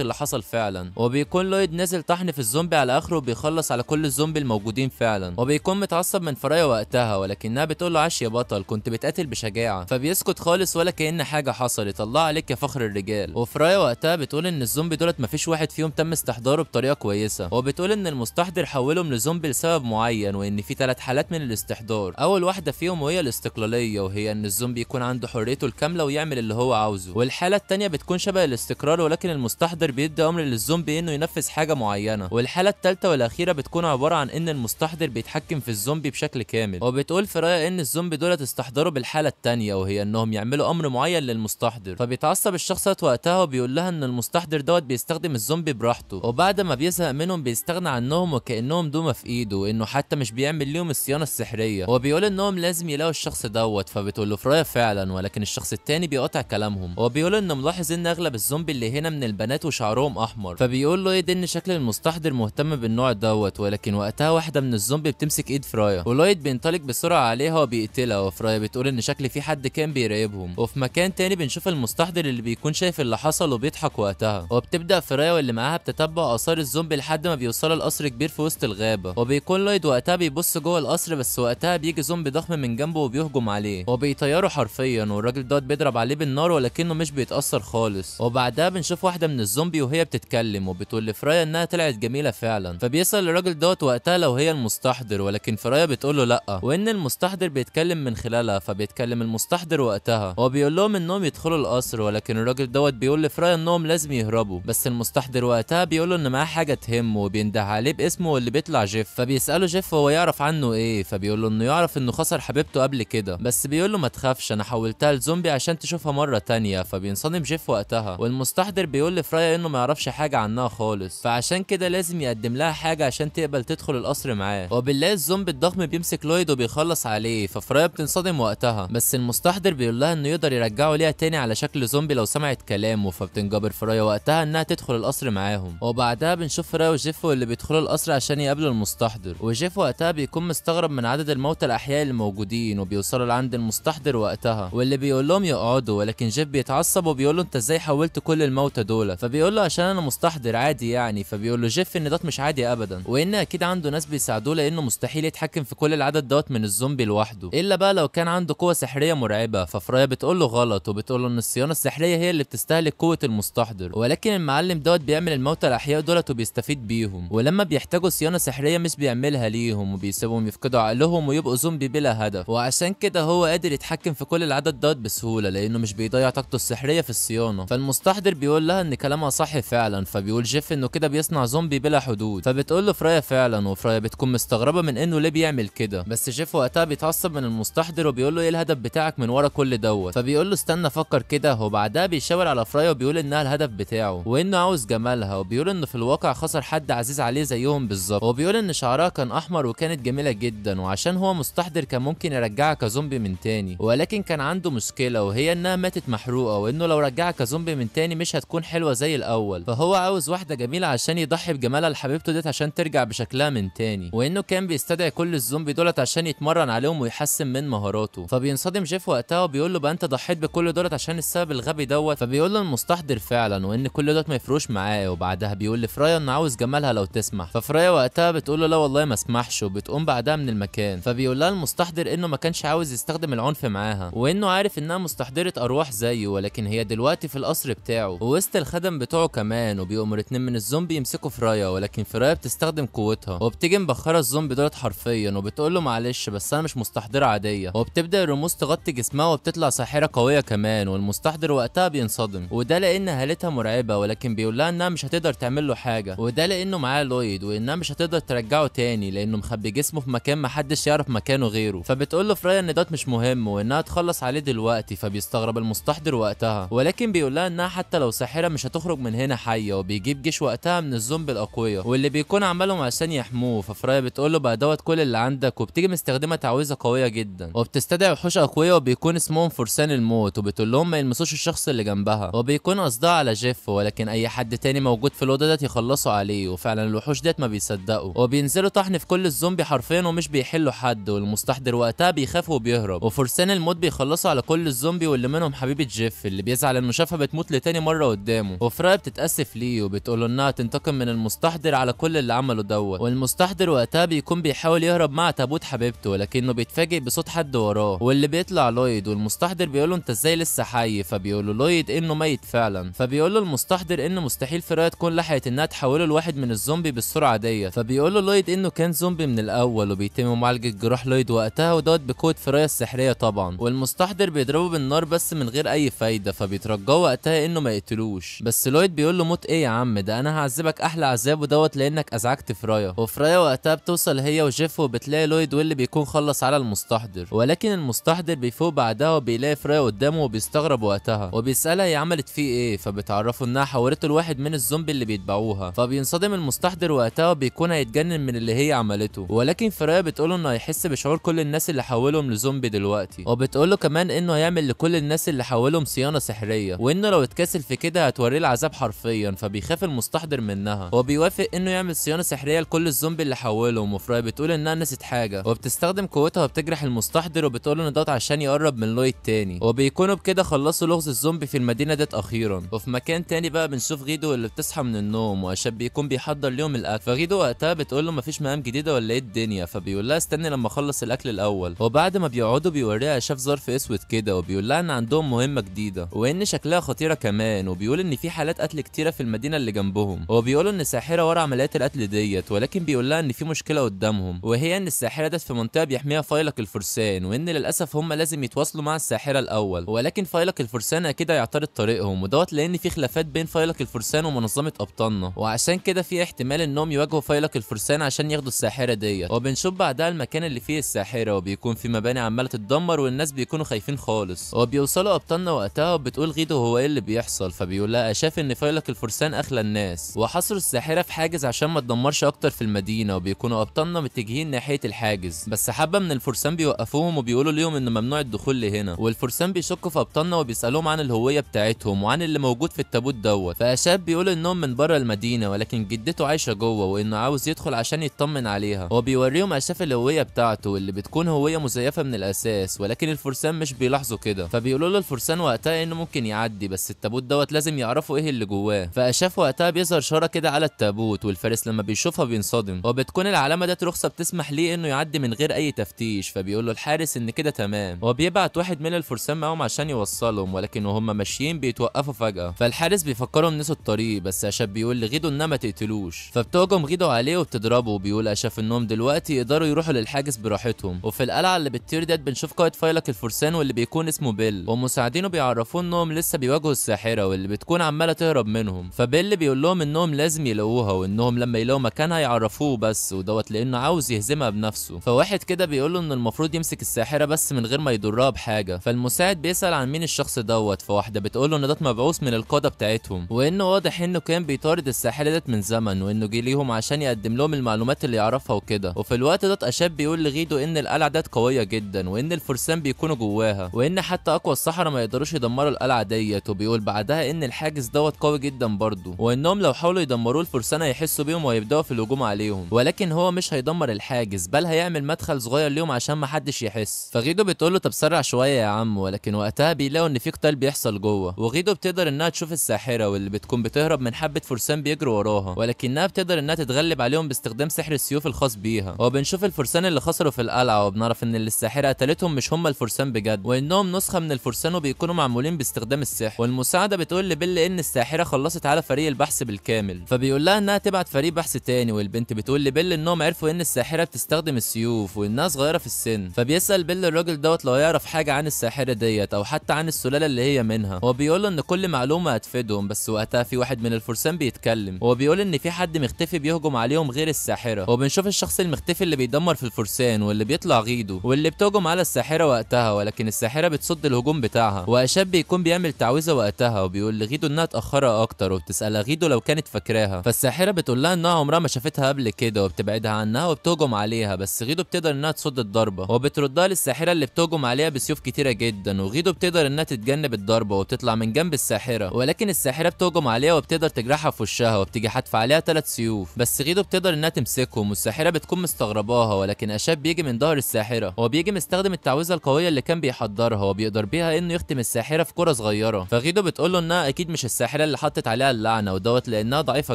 Speaker 1: اللي حصل فعلا. وبيكون لويد نازل طحن في الزومبي على اخره وبيخلص على كل الزومبي الموجودين فعلا. وبيكون متعصب من فرايا وقتها، ولكنها بتقول له عاش يا بطل، كنت بتقاتل بشجاعه. فبيسكت خالص ولا كأن حاجه حصلت، الله عليك يا فخر الرجال. وفرايا وقتها بتقول ان الزومبي دولت مفيش واحد فيهم تم استحضاره بطريقه كويسه، وبتقول ان المستحضر حولهم لزومبي لسبب معين، وان في 3 حالات من الاستحضار. اول واحده فيهم وهي الاستقلاليه، وهي ان الزومبي يكون عنده حريته الكامله ويعمل اللي هو عاوزه. والحاله الثانيه بتكون شبه الاستقرار، ولكن المستحضر بيدي امر للزومبي انه ينفذ حاجه معينه. والحاله الثالثه والاخيره بتكون عباره عن ان المستحضر بيتحكم في الزومبي بشكل كامل. وبتقول فرايا ان الزومبي دولت استحضروا بالحاله الثانيه، وهي انهم يعملوا امر معين للمستحضر. فبيتعصب الشخص وقتها وبيقول لها ان المستحضر دوت بيستخدم الزومبي براحته، وبعد ما بيزهق منهم بيستغنى عنهم وكانهم دومه في ايده، وانه حتى مش بيعمل ليهم الصيانه السحريه. وبيقول انهم لازم يلاقوا الشخص دوت. فبتقول له فرايا فعلا، ولكن الشخص التاني بيقاطع كلامهم. وبيقول انه ملاحظ ان اغلب الزومبي اللي هنا من البنات وشعرهم احمر. فبيقول له ايه ده ان شكل المستحضر مهتم بالنوع دوت. ولكن وقتها واحده من الزومبي بتمسك ايد فرايا، ولويد بينطلق بسرعه عليها وبيقتلها. وفرايا بتقول ان شكل في حد كان بيراقبهم. وفي مكان تاني بنشوف المستحضر اللي بيكون شايف اللي حصل وبيضحك وقتها. وبتبدا فرايا واللي معاها بتتبع اثار الزومبي لحد ما بيوصلوا لقصر كبير في وسط الغابه. وبيكون لويد وقتها بيبص جوه القصر، بس وقتها بيجي زومبي ضخم من جنبه وبيهجم عليه وبيطيره حرفيا. والراجل دوت بيضرب عليه بالنار ولكنه مش بيتاثر خالص. وبعدها بنشوف واحده من الزومبي وهي بتتكلم وبتقول لفرايا انها طلعت جميله فعلا. فبيسال الراجل دوت وقتها لو هي المستحضر، ولكن فرايا بتقول له لا، وان المستحضر بيتكلم من خلالها. فبيتكلم المستحضر وقتها وبيقول لهم انهم يدخلوا القصر، ولكن الراجل دوت بيقول لفرايا انهم لازم يهربوا. بس المستحضر وقتها بيقول له ان معاه حاجه تهمه وبينده عليه باسمه واللي بيطلع جيف. فبيساله جيف هو يعرف عنه ايه. فبيقول له انه يعرف انه خسر حبيبته قبل كده، بس بيقول له ما تخافش انا حولتها لزومبي عشان تشوفها مره تانية. فبينصدم جيف وقتها، والمستحضر بيقول لفرايا انه ما يعرفش حاجه عنها خالص، فعشان كده لازم يقدم لها حاجه عشان تقبل تدخل القصر معاه. وبالله الزومبي الضخم بيمسك لويد وبيخلص عليه. ففرايا بتنصدم وقتها، بس المستحضر بيقول لها انه يقدر يرجعه ليها تاني على شكل زومبي لو سمعت كلامه. فبتنجبر فرايا وقتها انها تدخل القصر معاهم. وبعدها بنشوف فرايا وجيف اللي بيدخلوا القصر عشان يقابلوا المستحضر. وجيف وقتها بيكون مستغرب من عدد الموتى الاحياء اللي موجودين، وبيوصلوا لعند المستحضر وقتها واللي بيقول لهم يقعدوا. ولكن جيف بيتعصب وبيقول له انت ازاي حولت كل الموتى دول؟ فبيقول له عشان انا مستحضر عادي يعني. فبيقول له جيف ان ده مش عادي ابدا، وان اكيد عنده ناس بيساعدوه لانه مستحيل يتحكم في كل العدد دوت من الزومبي لوحده، الا بقى لو كان عنده قوه سحريه مرعبه. ففرايا بتقول له غلط، وبتقول له ان الصيانه السحريه هي اللي بتستهلك قوه المستحضر، ولكن المعلم دوت بيعمل الموتى الاحياء دولت وبيستفيد بيهم، ولما بيحتاجوا صيانه سحريه مش بيعملها ليهم وبيسيبهم يفقدوا عقلهم ويبقوا زومبي بلا هدف. وعشان كده هو قادر يتحكم في كل العدد دوت بسهوله لانه مش بيضيع طاقته السحريه في الصيانه. فالمستحضر بيقول لها ان كلامها صح فعلا. فبيقول جيف انه كده بيصنع زومبي بلا حدود. فبتقول له فرايا فعلا، وفرايا بتكون مستغربه من انه ليه بيعمل كده. بس جيف وقتها بيتعصب من المستحضر وبيقول له ايه الهدف بتاعك من ورا كل دوت. فبيقول له استنى افكر كده. وبعدها بيشاور على فرايا وبيقول انها الهدف بتاعه وانه عاوز جمالها، وبيقول انه في الواقع خسر حد عزيز عليه زيهم بالظبط. وبيقول ان شعرها كان احمر وكانت جميله جدا، وعشان هو مستحضر كان ممكن يرجعها كزومبي من تاني، ولكن كان عنده مشكله وهي انها ماتت محروقه، وانه لو رجعها كزومبي من تاني مش هتكون حلوه زي الاول. فهو عاوز واحده جميله عشان يضحي بجمالها لحبيبته ديت عشان ترجع بشكلها من تاني، وانه كان بيستدعي كل الزومبي دولت عشان يتمرن عليهم ويحسن من مهاراته. فبينصدم جيف وقتها وبيقول له بقى انت ضحيت بكل دولت عشان السبب الغبي دوت. فبيقول له المستحضر فعلا، وان كل دوت ما يفرقوش معاه. وبعدها بيقول لفرايا انه عاوز جمالها لو تسمح. ففرايا وقتها بتقول له لا والله ما اسمحش، وبتقوم بعدها من المكان. فبيقول لها المستحضر انه ما كانش عاوز يستخدم العنف معاها، وانه عارف انها مستحضره ارواح زيه، ولكن هي دلوقتي في القصر بتاعه ووسط الخدم بتوعه كمان. وبيأمر 2 من الزومبي يمسكوا فرايا، ولكن فرايا بتستخدم قوتها وبتيجي مبخره الزومبي دولت حرفيا، وبتقول له معلش بس انا مش مستحضره عاديه. وبتبدا الرموز تغطي جسمها وبتطلع ساحره قويه كمان. والمستحضر وقتها بينصدم، وده لان هالتها مرعبه، ولكن بيقول لها انها مش هتقدر تعمل له حاجه، وده لانه معاه لويد، وانها مش هتقدر ترجعه تاني لانه مخبي جسمه في مكان محدش يعرف مكانه غيره. فبتقول له فرايا ان دوت مش مهم وانها تخلص عليه دلوقتي دلوقتي، فبيستغرب المستحضر وقتها، ولكن بيقول لها انها حتى لو ساحره مش هتخرج من هنا حيه، وبيجيب جيش وقتها من الزومبي الاقوياء واللي بيكون عملهم عشان يحموه. ففرايا بتقول له بقى دوت كل اللي عندك، وبتيجي مستخدمه تعويذه قويه جدا وبتستدعي وحوش اقوياء وبيكون اسمهم فرسان الموت، وبتقول لهم ما يلمسوش الشخص اللي جنبها، وبيكون قصدها على جيف، ولكن اي حد تاني موجود في الاوضه ديت يخلصوا عليه. وفعلا الوحوش ديت ما بيصدقوا وبينزلوا طحن في كل الزومبي حرفيا ومش بيحلوا حد، والمستحضر وقتها بيخاف وبيهرب، وفرسان الموت بيخلصوا على كل الزومبي واللي منهم حبيبه جيف اللي بيزعل انه شافها بتموت لتاني مره قدامه. وفرايا بتتاسف ليه وبتقول له انها تنتقم من المستحضر على كل اللي عمله دوت. والمستحضر وقتها بيكون بيحاول يهرب مع تابوت حبيبته، ولكنه بيتفاجئ بصوت حد وراه واللي بيطلع لويد، والمستحضر بيقول له انت ازاي لسه حي؟ فبيقول له لويد انه ميت فعلا. فبيقول له المستحضر ان مستحيل فرايا تكون لحقت انها تحوله لواحد من الزومبي بالسرعه ديت. فبيقول له لويد انه كان زومبي من الاول، وبيتم معالجه جراح لويد وقتها ودوت بقوه فرايا السحريه طبعا. والمستحضر بيضربه بالنار بس من غير اي فايده، فبيترجاه وقتها انه ما يقتلوش. بس لويد بيقول له موت ايه يا عم؟ ده انا هعذبك احلى عذاب ودوت لانك ازعجت فرايا. وفرايا وقتها بتوصل هي وجيف وبتلاقي لويد واللي بيكون خلص على المستحضر، ولكن المستحضر بيفوق بعدها وبيلاقي فرايا قدامه وبيستغرب وقتها وبيسالها هي عملت فيه ايه، فبتعرفه انها حولته لواحد من الزومبي اللي بيتبعوها. فبينصدم المستحضر وقتها وبيكون هيتجنن من اللي هي عملته، ولكن فرايا بتقوله انه هيحس بشعور كل الناس اللي حولهم لزومبي دلوقتي، وبتقوله كمان انه هيعمل لكل الناس اللي حولهم صيانه سحريه، وانه لو اتكاسل في كده هتوريه العذاب حرفيا. فبيخاف المستحضر منها وبيوافق انه يعمل صيانه سحريه لكل الزومبي اللي حولهم. وفرايا بتقول انها نسيت حاجه وبتستخدم قوتها وبتجرح المستحضر، وبتقول ان دوت عشان يقرب من لويد تاني، وبيكونوا بكده خلصوا لغز الزومبي في المدينه ديت اخيرا. وفي مكان تاني بقى بنشوف غيدو اللي بتصحى من النوم واشاب بيكون بيحضر ليهم الاكل. فغيدو وقتها بتقول له مفيش مهام جديده ولا ايه الدنيا؟ فبيقول لها استني لما اخلص الاكل الاول. وبعد ما بيقعدوا بيوريها اشاف ظرف اسود كده، وبيقول لها ان عندهم مهمه جديده وان شكلها خطيره كمان، وبيقول ان في حالات قتل كتيره في المدينه اللي جنبهم، وبيقولوا ان ساحره ورا عمليات القتل ديت، ولكن بيقول لها ان في مشكله قدامهم، وهي ان الساحره ديت في منطقه بيحميها فايلق الفرسان، وان للاسف هم لازم يتواصلوا مع الساحره الاول، ولكن فايلق الفرسان اكيد هيعترض طريقهم ودوت لان في خلافات بين فايلق الفرسان ومنظمه ابطالنا، وعشان كده في احتمال انهم يواجهوا فايلق الفرسان عشان ياخدوا الساحره ديت. وبنشوف بعدها المكان اللي فيه الساحره وبيكون في مباني عماله تتدمر والناس بيكونوا خايفين خالص، وبيوصلوا ابطالنا وقتها وبتقول غيدو هو ايه اللي بيحصل. فبيقول لها شاف ان فايلق الفرسان اخلى الناس وحصروا الساحره في حاجز عشان ما تدمرش اكتر في المدينه، وبيكونوا ابطالنا متجهين ناحيه الحاجز، بس حبه من الفرسان بيوقفوهم وبيقولوا ليهم ان ممنوع الدخول لهنا، والفرسان بيشكوا في ابطالنا وبيسالوهم عن الهويه بتاعتهم وعن اللي موجود في التابوت دوت. فاشاب بيقول انهم من بره المدينه ولكن جدته عايشه جوه وانه عاوز يدخل عشان يطمن عليها، وبيوريهم اشاف الهويه بتاعته واللي بتكون هويه مزيفه من الاساس، ولكن الفرسان مش بيلاحظوا كده. فبيقولوا له الفرسان وقتها انه ممكن يعدي بس التابوت دوت لازم يعرفوا ايه اللي جواه. فاشاف وقتها بيظهر شاره كده على التابوت، والفارس لما بيشوفها بينصدم، وبتكون العلامه ديت رخصه بتسمح ليه انه يعدي من غير اي تفتيش. فبيقول له الحارس ان كده تمام، وبيبعت واحد من الفرسان معاهم عشان يوصلهم، ولكن وهم ماشيين بيتوقفوا فجاه. فالحارس بيفكرهم نسوا الطريق، بس اشاف بيقول لغيدو انها ما تقتلوش، فبتهجم غيدو عليه وبتضربه، وبيقول اشاف انهم دلوقتي يقدروا يروحوا للحاجز براحتهم. وفي القلعه اللي بتطير ديت بنشوف قائد فايلق الفرسان واللي بيكون اسمه بيل، ومساعدينه بيعرفوه انهم لسه بيواجهوا الساحره واللي بتكون عماله تهرب منهم. فبيل بيقول لهم انهم لازم يلاقوها وانهم لما يلاقوا مكانها يعرفوه بس، ودوت لانه عاوز يهزمها بنفسه. فواحد كده بيقول له ان المفروض يمسك الساحره بس من غير ما يضرها بحاجه. فالمساعد بيسال عن مين الشخص دوت، فواحده بتقول له ان ده مبعوث من القاده بتاعتهم، وانه واضح انه كان بيطارد الساحره ديت من زمن، وانه جه ليهم عشان يقدم لهم المعلومات اللي يعرفها وكده. وفي الوقت ده اشاب بيقول لغيدو ان القلعه ديت قويه جدا وان الفرسان بيكونوا جواها، وان حتى اقوى السحره ما يقدروش يدمروا القلعه ديت. وبيقول بعدها ان الحاجز دوت قوي جدا برضه، وانهم لو حاولوا يدمروه الفرسان هيحسوا بيهم وهيبداوا في الهجوم عليهم، ولكن هو مش هيدمر الحاجز بل هيعمل مدخل صغير ليهم عشان ما حدش يحس. فغيدو بتقول له طب سرع شويه يا عم، ولكن وقتها بيلاقوا ان في قتال بيحصل جوه، وغيدو بتقدر انها تشوف الساحره واللي بتكون بتهرب من حبه فرسان بيجروا وراها، ولكنها بتقدر انها تتغلب عليهم باستخدام سحر السيوف الخاص بيها. وبنشوف الفرسان اللي خسروا في القلعه، وبنعرف ان اللي الساحره قتلتهم مش هم الفرسان بجد، وانهم نسخه من الفرسان وبيكونوا معمولين باستخدام السحر. والمساعده بتقول لبيل ان الساحره خلصت على فريق البحث بالكامل، فبيقول لها انها تبعت فريق بحث تاني. والبنت بتقول لبيل انهم عرفوا ان الساحره بتستخدم السيوف وانها صغيره في السن، فبيسال بيل الراجل دوت لو يعرف حاجه عن الساحره ديت او حتى عن السلاله اللي هي منها. هو بيقول له ان كل معلومه هتفيدهم، بس وقتها في واحد من الفرسان بيتكلم وبيقول ان في حد مختفي بيهجم عليهم غير الساحره. وبنشوف الشخص المختفي اللي بيدمر في الفرسان واللي بيطلع غيدو واللي بتهجم على الساحره وقتها، ولكن الساحره الساحره بتصد الهجوم بتاعها، واشاب بيكون بيعمل تعويذه وقتها وبيقول لغيدو انها تاخرها اكتر، وبتسالها غيدو لو كانت فاكراها، فالساحره بتقول لها انها عمرها ما شافتها قبل كده وبتبعدها عنها وبتهجم عليها، بس غيدو بتقدر انها تصد الضربه وبتردها للساحره اللي بتهجم عليها بسيوف كتيره جدا، وغيدو بتقدر انها تتجنب الضربه وبتطلع من جنب الساحره، ولكن الساحره بتهجم عليها وبتقدر تجرحها في وشها وبتيجي حادفه عليها 3 سيوف، بس غيدو بتقدر انها تمسكهم والساحره بتكون مستغرباها، ولكن اشاب بيجي من ظهر الساحره وبيجي مستخدم التعويذه القويه اللي كان بيحضرها وبيقدر بيها انه يختم الساحره في كره صغيره، فغيدو بتقول له انها اكيد مش الساحره اللي حطت عليها اللعنه ودوت لانها ضعيفه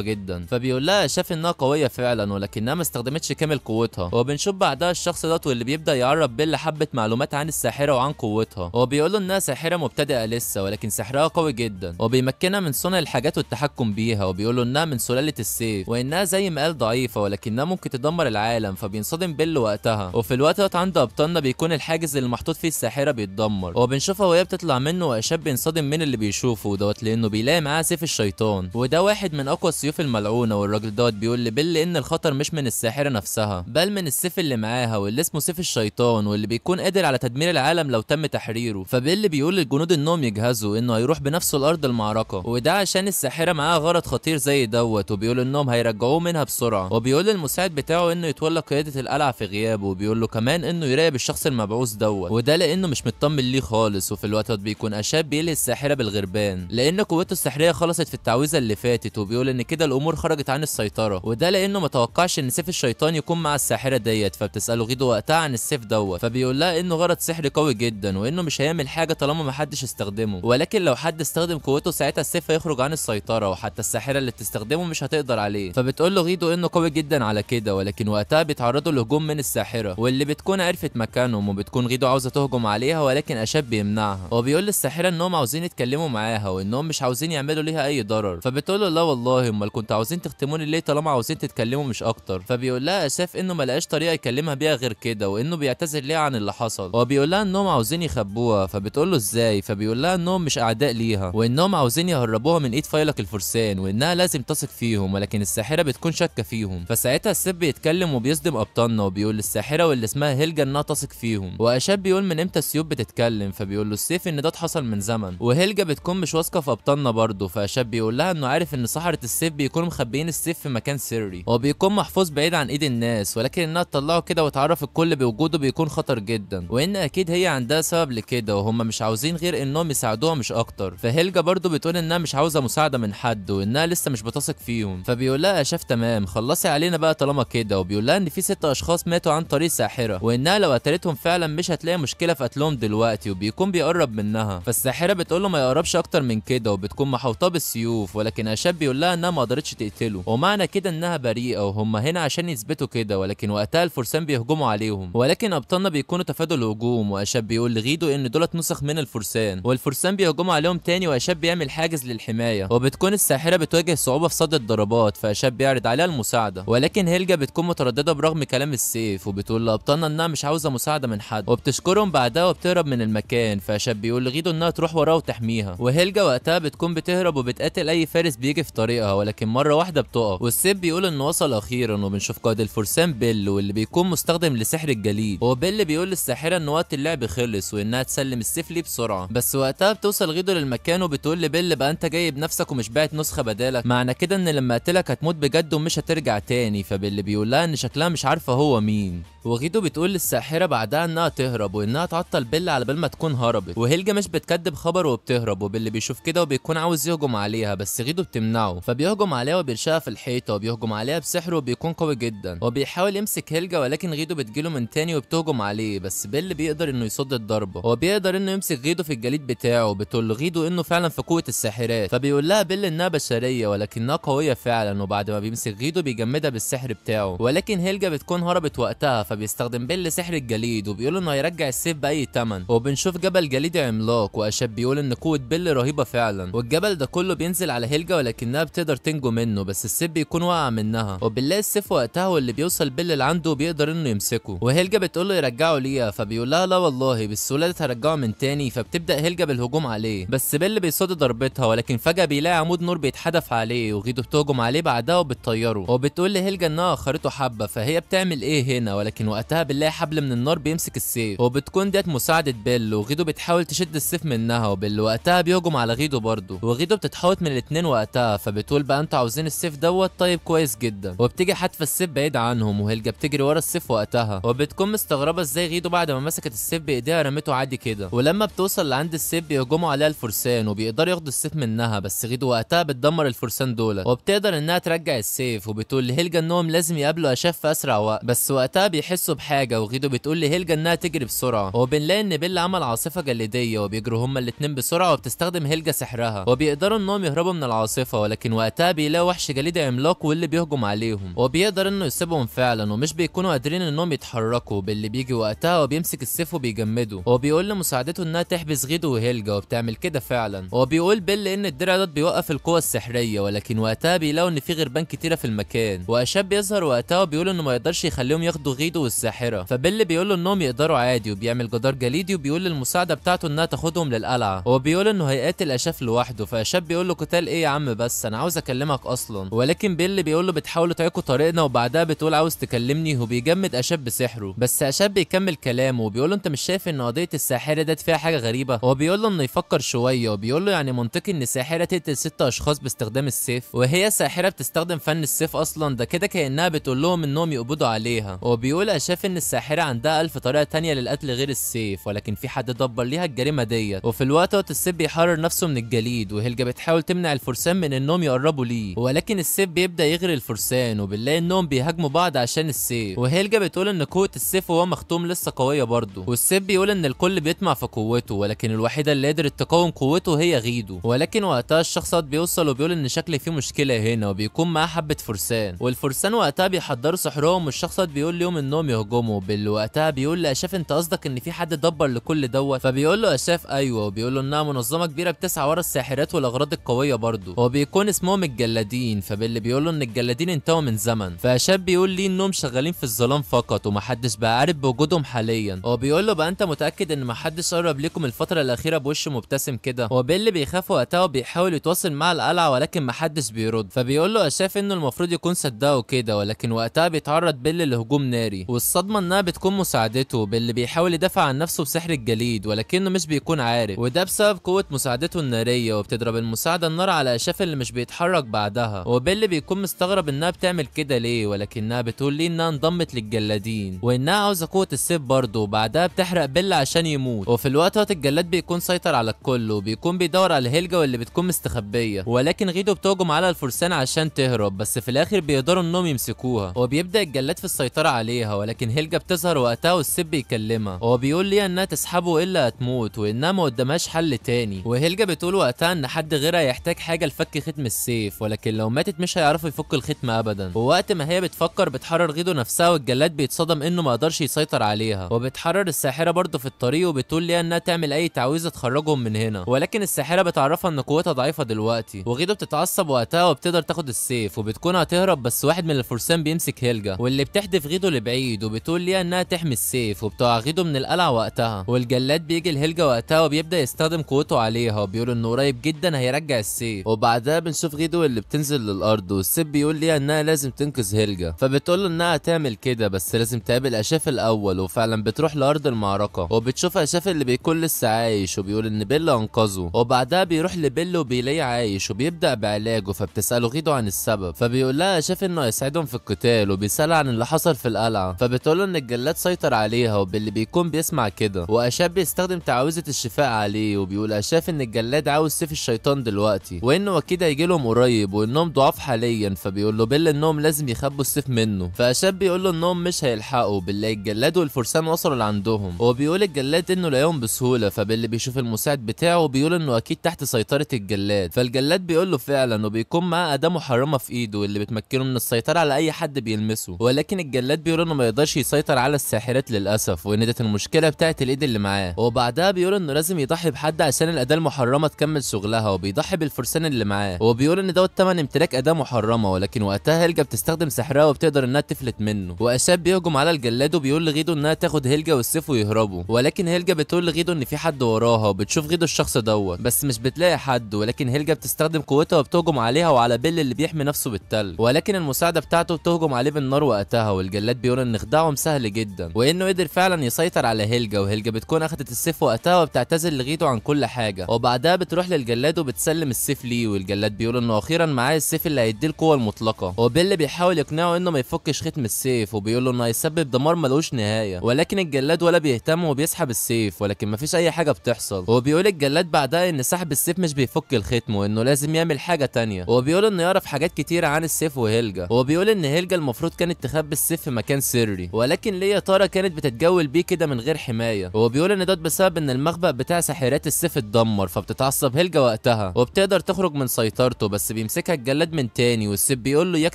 Speaker 1: جدا، فبيقول لها شاف انها قويه فعلا ولكنها ما استخدمتش كامل قوتها، وبنشوف بعدها الشخص دوت واللي بيبدا يعرف بيل حبه معلومات عن الساحره وعن قوتها، وبيقول له انها ساحره مبتدئه لسه ولكن سحرها قوي جدا وبيمكنها من صنع الحاجات والتحكم بيها، وبيقول له انها من سلاله السيف وانها زي ما قال ضعيفه ولكنها ممكن تدمر العالم، فبينصدم بيل وقتها، وفي الوقت دوت عند ابطالنا بيكون الحاجز اللي محطوط فيه الساحره بيتدمر، وبنشوفها وهي بتطلع منه واشاب بينصدم من اللي بيشوفه دوت لانه بيلاقي معاه سيف الشيطان، وده واحد من اقوى السيوف الملعونه، والراجل دوت بيقول لبيل ان الخطر مش من الساحره نفسها بل من السيف اللي معاها واللي اسمه سيف الشيطان واللي بيكون قادر على تدمير العالم لو تم تحريره، فبيل بيقول للجنود انهم يجهزوا انه هيروح بنفسه لارض المعركه، وده عشان الساحره معاها غرض خطير زي دوت، وبيقول انهم هيرجعوه منها بسرعه، وبيقول للمساعد بتاعه انه يتولى قياده القلعه في غيابه، وبيقول له كمان انه يراقب الشخص المبعوث دوت، وده لانه مش مطمن ليه خالص، وفي الوقت ده بيكون اشاب بيلهي الساحره بالغربان لان قوته السحريه خلصت في التعويذه اللي فاتت، وبيقول ان كده الامور خرجت عن السيطره، وده لانه ما توقعش ان سيف الشيطان يكون مع الساحره ديت، فبتساله غيدو وقتها عن السيف دوت، فبيقول لها انه غرض سحري قوي جدا وانه مش هيعمل حاجه طالما ما حدش استخدمه، ولكن لو حد استخدم قوته ساعتها السيف هيخرج عن السيطره وحتى الساحره اللي بتستخدمه مش هتقدر عليه، فبتقول له غيدو انه قوي جدا على كده، ولكن وقتها بيتعرضوا لهجوم من الساحره واللي بتكون عرفت مكانهم، وبتكون غيدو عاوزه تهجم عليها ولكن اشاب بيمنعها، وبيقول للساحره انهم عاوزين يتكلموا معاها وانهم مش عاوزين يعملوا ليها اي ضرر، فبتقول له لا والله امال كنتوا عاوزين تختموني ليه طالما عاوزين تتكلموا مش اكتر، فبيقول لها اشاف انه ما لقاش طريقه يكلمها بيها غير كده وانه بيعتذر ليها عن اللي حصل، وبيقول لها انهم عاوزين يخبوها، فبتقول له ازاي، فبيقول لها انهم مش اعداء ليها وانهم عاوزين يهربوها من ايد فيلق الفرسان وانها لازم تثق فيهم، ولكن الساحره بتكون شاكه فيهم، فساعتها السيف بيتكلم وبيصدم ابطالنا وبيقول للساحره واللي اسمها هيلجا انها تثق فيهم، واشاب بيقول من امتى السيوف بتتكلم، فبيقول له السيف ان ده حصل من زمن، وهيلجا بتكون مش واثقه في ابطالنا برضه، فاشاب بيقول لها انه عارف ان سحره السيف بيكونوا مخبيين السيف في مكان سري وبيكون محفوظ بعيد عن ايد الناس، ولكن انها تطلعه كده وتعرف الكل بوجوده بيكون خطر جدا، وان اكيد هي عندها سبب لكده وهم مش عاوزين غير انهم يساعدوها مش اكتر، فهيلجا برضه بتقول انها مش عاوزه مساعده من حد وانها لسه مش بتثق فيهم، فبيقول لها اشاف تمام خلصي علينا بقى طالما كده، وبيقول لها ان في 6 اشخاص ماتوا عن طريق ساحره وانها لو قتلتهم فعلا مش هتلاقي مشكله في قتلهم دلوقتي، وبيكون بيقرب منها، فالساحره بتقول له ما يقربش اكتر من كده وبتكون محوطاه بالسيوف، ولكن اشاب بيقول لها انها ما قدرتش تقتله ومعنى كده انها بريئه وهم هنا عشان يثبتوا كده، ولكن وقتها الفرسان بيهجموا عليهم، ولكن ابطالنا بيكونوا تفادوا الهجوم، واشاب بيقول لغيدو ان دولت نسخ من الفرسان والفرسان بيهجموا عليهم تاني، واشاب بيعمل حاجز للحمايه، وبتكون الساحره بتواجه صعوبه في صد الضربات، فاشاب بيعرض عليها المساعده، ولكن هيلجا بتكون متردده برغم كلام السيف وبتقول لابطالنا انها مش عاوزه مساعده من حد، وبتشكرهم بعدها وبتهرب من المكان، فاشاب بيقول لغيدو انها تروح وراه وتحميها، وهيلجا وقتها بتكون بتهرب وبتقاتل اي فارس بيجي في طريقها، ولكن مره واحده بتقف، والسيف بيقول انه وصل اخيرا، وبنشوف قائد الفرسان بيل واللي بيكون مستخدم لسحر الجليد، وبيل بيقول للساحره ان وقت اللعب خلص وانها تسلم السيف ليه بسرعه، بس وقتها بتوصل غيدو للمكان وبتقول لبيل بقى انت جاي بنفسك ومش باعت نسخه بدالك، معنى كده ان لما اقتلك هتموت بجد ومش هترجع تاني، فبيل بيقول لها ان شكلها مش عارفه هو مين، وغيدو بتقول للساحره بعدها انها تهرب وانها تعطل بيل على بال ما تكون هربت، وهيلجا مش بتكدب خبر وبتهرب، وبيل بيشوف كده وبيكون عاوز يهجم عليها بس غيدو بتمنعه، فبيهجم عليها وبيرشقها في الحيطه وبيهجم عليها بسحر وبيكون قوي جدا، وبيحاول يمسك هيلجا ولكن غيدو بتجيله من تاني وبتهجم عليه، بس بيل بيقدر انه يصد الضربه وبيقدر انه يمسك غيدو في الجليد بتاعه، وبتقول له غيدو انه فعلا في قوه الساحرات، فبيقول لها بيل انها بشريه ولكنها قويه فعلا، وبعد ما بيمسك غيدو بيجمدها بالسحر بتاعه، ولكن هيلجا بتكون هربت وقتها، فبيستخدم بيل سحر الجليد وبيقول انه هيرجع السيف باي ثمن، وبنشوف جبل جليدي عملاق، واشاب بيقول ان قوه بيل رهيبه فعلا، والجبل ده كله بينزل على هيلجا ولكنها بتقدر تنجو منه، بس السيف بيكون واقع منها، وبنلاقي السيف وقتها واللي بيوصل بيل اللي عنده بيقدر انه يمسكه، وهيلجا بتقول له يرجعه ليها، فبيقول لها لا والله بالسهوله دي هرجعه من تاني، فبتبدا هيلجا بالهجوم عليه، بس بيل بيصد ضربتها، ولكن فجاه بيلاقي عمود نور بيتحدف عليه، وغيدو بتهجم عليه بعدها وبتطيره، وبتقول لهيلجا انها اخرته حبه، فهي بتعمل ايه هنا، ولكن وقتها بنلاقي حبل من النار بيمسك السيف، وبتكون ديت مساعده مساعدة بيل، وغيدو بتحاول تشد السيف منها، وبيل وقتها بيهجم على غيدو برضه، وغيدو بتتحوط من الاتنين وقتها، فبتقول بقى انتوا عاوزين السيف دوت، طيب كويس جدا، وبتيجي حاتفه السيف بعيد عنهم، وهيلجا بتجري ورا السيف وقتها، وبتكون مستغربه ازاي غيدو بعد ما مسكت السيف بايديها رمته عادي كده. ولما بتوصل لعند السيف بيهجموا عليها الفرسان وبيقدروا ياخدوا السيف منها، بس غيدو وقتها بتدمر الفرسان دول، وبتقدر انها ترجع السيف، وبتقول لهيلجا انهم لازم يقابلوا اشاف في اسرع وقت، بس وقتها بيحسوا بحاجه، وغيدو بتقول لهيلجا انها تجري بسرعه، وبنلاقي ان بيل عمل عاصفه جليديه وبيجروا هما الاتنين بسرعه، وبتستخدم هيلجا سحرها، وبيقدروا انهم يهربوا من العاصفه، ولكن وقتها بيلاقوا وحش جليدي عملاق واللي بيهجم عليهم، وبيقدر انه يسيبهم فعلا، ومش بيكونوا قادرين انهم يتحركوا. باللي بيجي وقتها وبيمسك السيف وبيجمده، وبيقول لمساعدته انها تحبس غيدو وهيلجا، وبتعمل كده فعلا، وبيقول بيل ان الدرع ده بيوقف القوه السحريه، ولكن وقتها بيلاقوا ان في غربان كتيره في المكان، واشاب بيظهر وقتها وبيقول انه ما يقدرش يخليهم ياخدوا غيدو والساحره، فبيل بيقول له انهم يقدروا عادي، وبيعمل جدار جليدي، وبيقول للمساعده بتاعته انها تاخدهم للقلعه، وبيقول انه هيقاتل اشاف لوحده، فاشاب بيقول له قتال ايه يا عم، بس انا عاوز اكلمك اصلا، ولكن بيل بيقول له بتحاولوا تعيقوا طريقنا، وبعدها بتقول عاوز تكلمني، وبيجمد اشاب بسحره، بس اشاب بيكمل كلامه وبيقول له انت مش شايف ان قضيه الساحره ديت فيها حاجه غريبه، هو بيقول له انه يفكر شويه، وبيقول له يعني منطقي ان ساحره تقتل 6 اشخاص باستخدام السيف، وهي ساحره بتستخدم فن السيف اصلا، ده كده كانها بتقول لهم انهم يقبضوا عليها، وبيقول اشاف ان الساحره عندها 1000 طريقه تانية للقتل غير السيف، ولكن في حد دبر ليها الجريمه ديت، وفي الوقت السيف بيحرر نفسه من الجليد، وهيلجا بتحاول تمنع الفرسان من انهم يقربوا ليه، ولكن السيف بيبدا يغري الفرسان، وبنلاقي انهم بيهاجموا بعض عشان السيف، وهيلجا بتقول ان قوه السيف وهو مختوم لسه قويه برضه، والسيف بيقول ان الكل بيطمع في قوته، ولكن الوحيده اللي قدرت تقاوم قوته هي غيدو، ولكن وقتها الشخص بيوصل وبيقول ان شكل فيه مشكله هنا، وبيكون معاه حبه فرسان، والفرسان وقتها بيحضروا سحرهم، والشخص بيقول لهم انهم يهجموا، وقتها بيقول لاشاف انت قصدك ان في حد دبر لكل دوت، فبيقول له اشاف ايوه، وبيقول له انها منظمه كبيره بتسعى ورا الساحرات والاغراض القويه برضه، هو بيكون اسمهم الجلادين، فباللي بيقول له ان الجلادين انتهوا من زمن، فاشاف بيقول ليه انهم شغالين في الظلام فقط، ومحدش بقى عارف بوجودهم حاليا، هو بيقول له بقى انت متاكد ان محدش قرب ليكم الفتره الاخيره بوش مبتسم كده، هو بيل بيخاف وقتها وبيحاول يتواصل مع القلعه، ولكن محدش بيرد، فبيقول له اشاف انه المفروض يكون صدقه كده، ولكن وقتها بيتعرض بيل لهجوم ناري، والصدمه انها بتكون مساعدته، بيل بيحاول يدافع عن نفسه بسحر الجليد، ولكنه مش بيكون عارف، وده بسبب قوه مساعدته الناريه، وبتضرب المساعده النار على اشاف اللي مش بيتحرك بعدها، وبيل بيكون مستغرب انها بتعمل كده ليه، ولكنها بتقول ليه انها انضمت للجلادين، وانها عاوزه قوه السيف برضه، وبعدها بتحرق بيل عشان يموت، وفي الوقت الجلاد بيكون سيطر على الكل، وبيكون بيدور على هيلجا واللي بتكون مستخبيه، ولكن غيدو بتهجم على الفرسان عشان تهرب، بس في الاخر بيقدروا انهم يمسكوها، وبيبدا الجلاد في السيطره عليها، ولكن هيلجا بتظهر وقتها والسيف بيكلمها، هو بيقول ليها انها تسحبه الا هتموت، وانها ما قدامهاش حل تاني، وهيلجا بتقول وقتها ان حد غيرها يحتاج حاجه لفك ختم السيف، ولكن لو ماتت مش هيعرفوا يفكوا الختم ابدا، ووقت ما هي بتفكر بتحرر غيدو نفسها، والجلاد بيتصدم انه ما قدرش يسيطر عليها، وبتحرر الساحره برضه في الطريق، وبتقول ليها انها تعمل اي تعويذه تخرجهم من هنا، ولكن الساحره بتعرفها ان قوتها ضعيفه دلوقتي، وغيدو بتتعصب وقتها وبتقدر تاخد السيف، وبتكون هتهرب، بس واحد من الفرسان بيمسك هيلجا، واللي بتحدف غيدو لبعيد، وبتقول ليها انها تحمي السيف، وبتوع غيدو من القلعه وقتها، والجلاد بيجي لهيلجا وقتها وبيبدا يستخدم قوته عليها، وبيقول انه قريب جدا هيرجع السيف، وبعدها بنشوف غيدو اللي بتنزل للارض، والسيف بيقول ليها انها لازم تنقذ هيلجا، فبتقول له انها هتعمل كده، بس لازم تقابل اشاف الاول، وفعلا بتروح لارض المعركه، وبتشوف اشاف اللي بيكون لسه عايش، وبيقول ان بيل انقذه، وبعدها بيروح لبيل وبيلاقيه عايش، وبيبدا بعلاجه، فبتساله غيدو عن السبب، فبيقول لها اشاف انه هيساعدهم في القتال، وبيسالها عن اللي حصل في القلعه، فبتقول له ان الجلاد سيطر عليها، وباللي بيكون بيسمع كده، واشاف بيستخدم تعويذه الشفاء عليه، وبيقول اشاف ان الجلاد عاوز سيف الشيطان دلوقتي، وانه اكيد هيجي لهم قريب، وانهم ضعاف حاليا، فبيقول له بيل انهم لازم يخبوا السيف منه، فاشاف بيقول له انهم مش هيلحقوا، بنلاقي الجلاد والفرسان وصلوا لعندهم، وبيقول الجلاد انه لاقيهم بسهوله، فبيل بيشوف المساعد بتاعه وبيقول انه اكيد تحت سيطره الجلاد، فالجلاد بيقول له فعلا، وبيكون معاه اداه محرمه في ايده اللي بتمكنه من السيطره على اي حد بيلمسه، ولكن الجلاد بيقول انه ما يقدرش يسيطر على الساحرات للاسف، وان ديت المشكله بتاعت الايد اللي معاه، وبعدها بيقول انه لازم يضحي بحد عشان الاداه المحرمه تكمل شغلها، وبيضحي بالفرسان اللي معاه، وبيقول ان دوت تمن امتلاك اداه محرمه، ولكن وقتها هيلجا بتستخدم سحرها وبتقدر انها تفلت منه، واشاب بيهجم على الجلاد وبيقول لغيدو انها تاخد هيلجا والسيف ويهربوا، ولكن هيلجا بتقول لغيدو ان في حد وراها، وبتشوف غيدو الشخص دوت، بس مش بتلاقي حد، ولكن هيلجا بتستخدم قوتها وبتهجم عليها وعلى بيل اللي بيحمي نفسه بالتلج، ولكن المساعده بتاعته بتهجم عليه بالنار وقتها، والجلاد بيقول ان خداعهم سهل جدا، وانه قدر فعلا يسيطر على هيلجا، وهيلجا بتكون اخدت السيف وقتها وبتعتذر لغيدو عن كل حاجه، وبعدها بتروح للجلاد وبتسلم السيف ليه، والجلاد بيقول انه اخيرا معاه السيف اللي هيديه القوه المطلقه، وبيل بيحاول يقنعه انه ما يفكش ختم السيف وبيقول له انه هيسبب دمار ملوش نهايه، ولكن الجلاد ولا بيهتم وبيسحب السيف، ولكن مفيش اي حاجه بتحصل. وبيقول الجلاد بعدها ان سحب السيف مش بيفك الختم وانه لازم يعمل حاجه تانية، وبيقول انه يعرف حاجات كتيره عن السيف وهيلجا، وبيقول ان هيلجا المفروض كانت تخبي السيف في مكان سري، ولكن ليه يا ترى كانت بتتجول بيه كده من غير حمايه، وبيقول ان ده بسبب ان المخبأ بتاع ساحرات السيف اتدمر، فبتتعصب هيلجا وقتها وبتقدر تخرج من سيطرته، بس بيمسكها الجلاد من تاني والسيف بيقول له اياك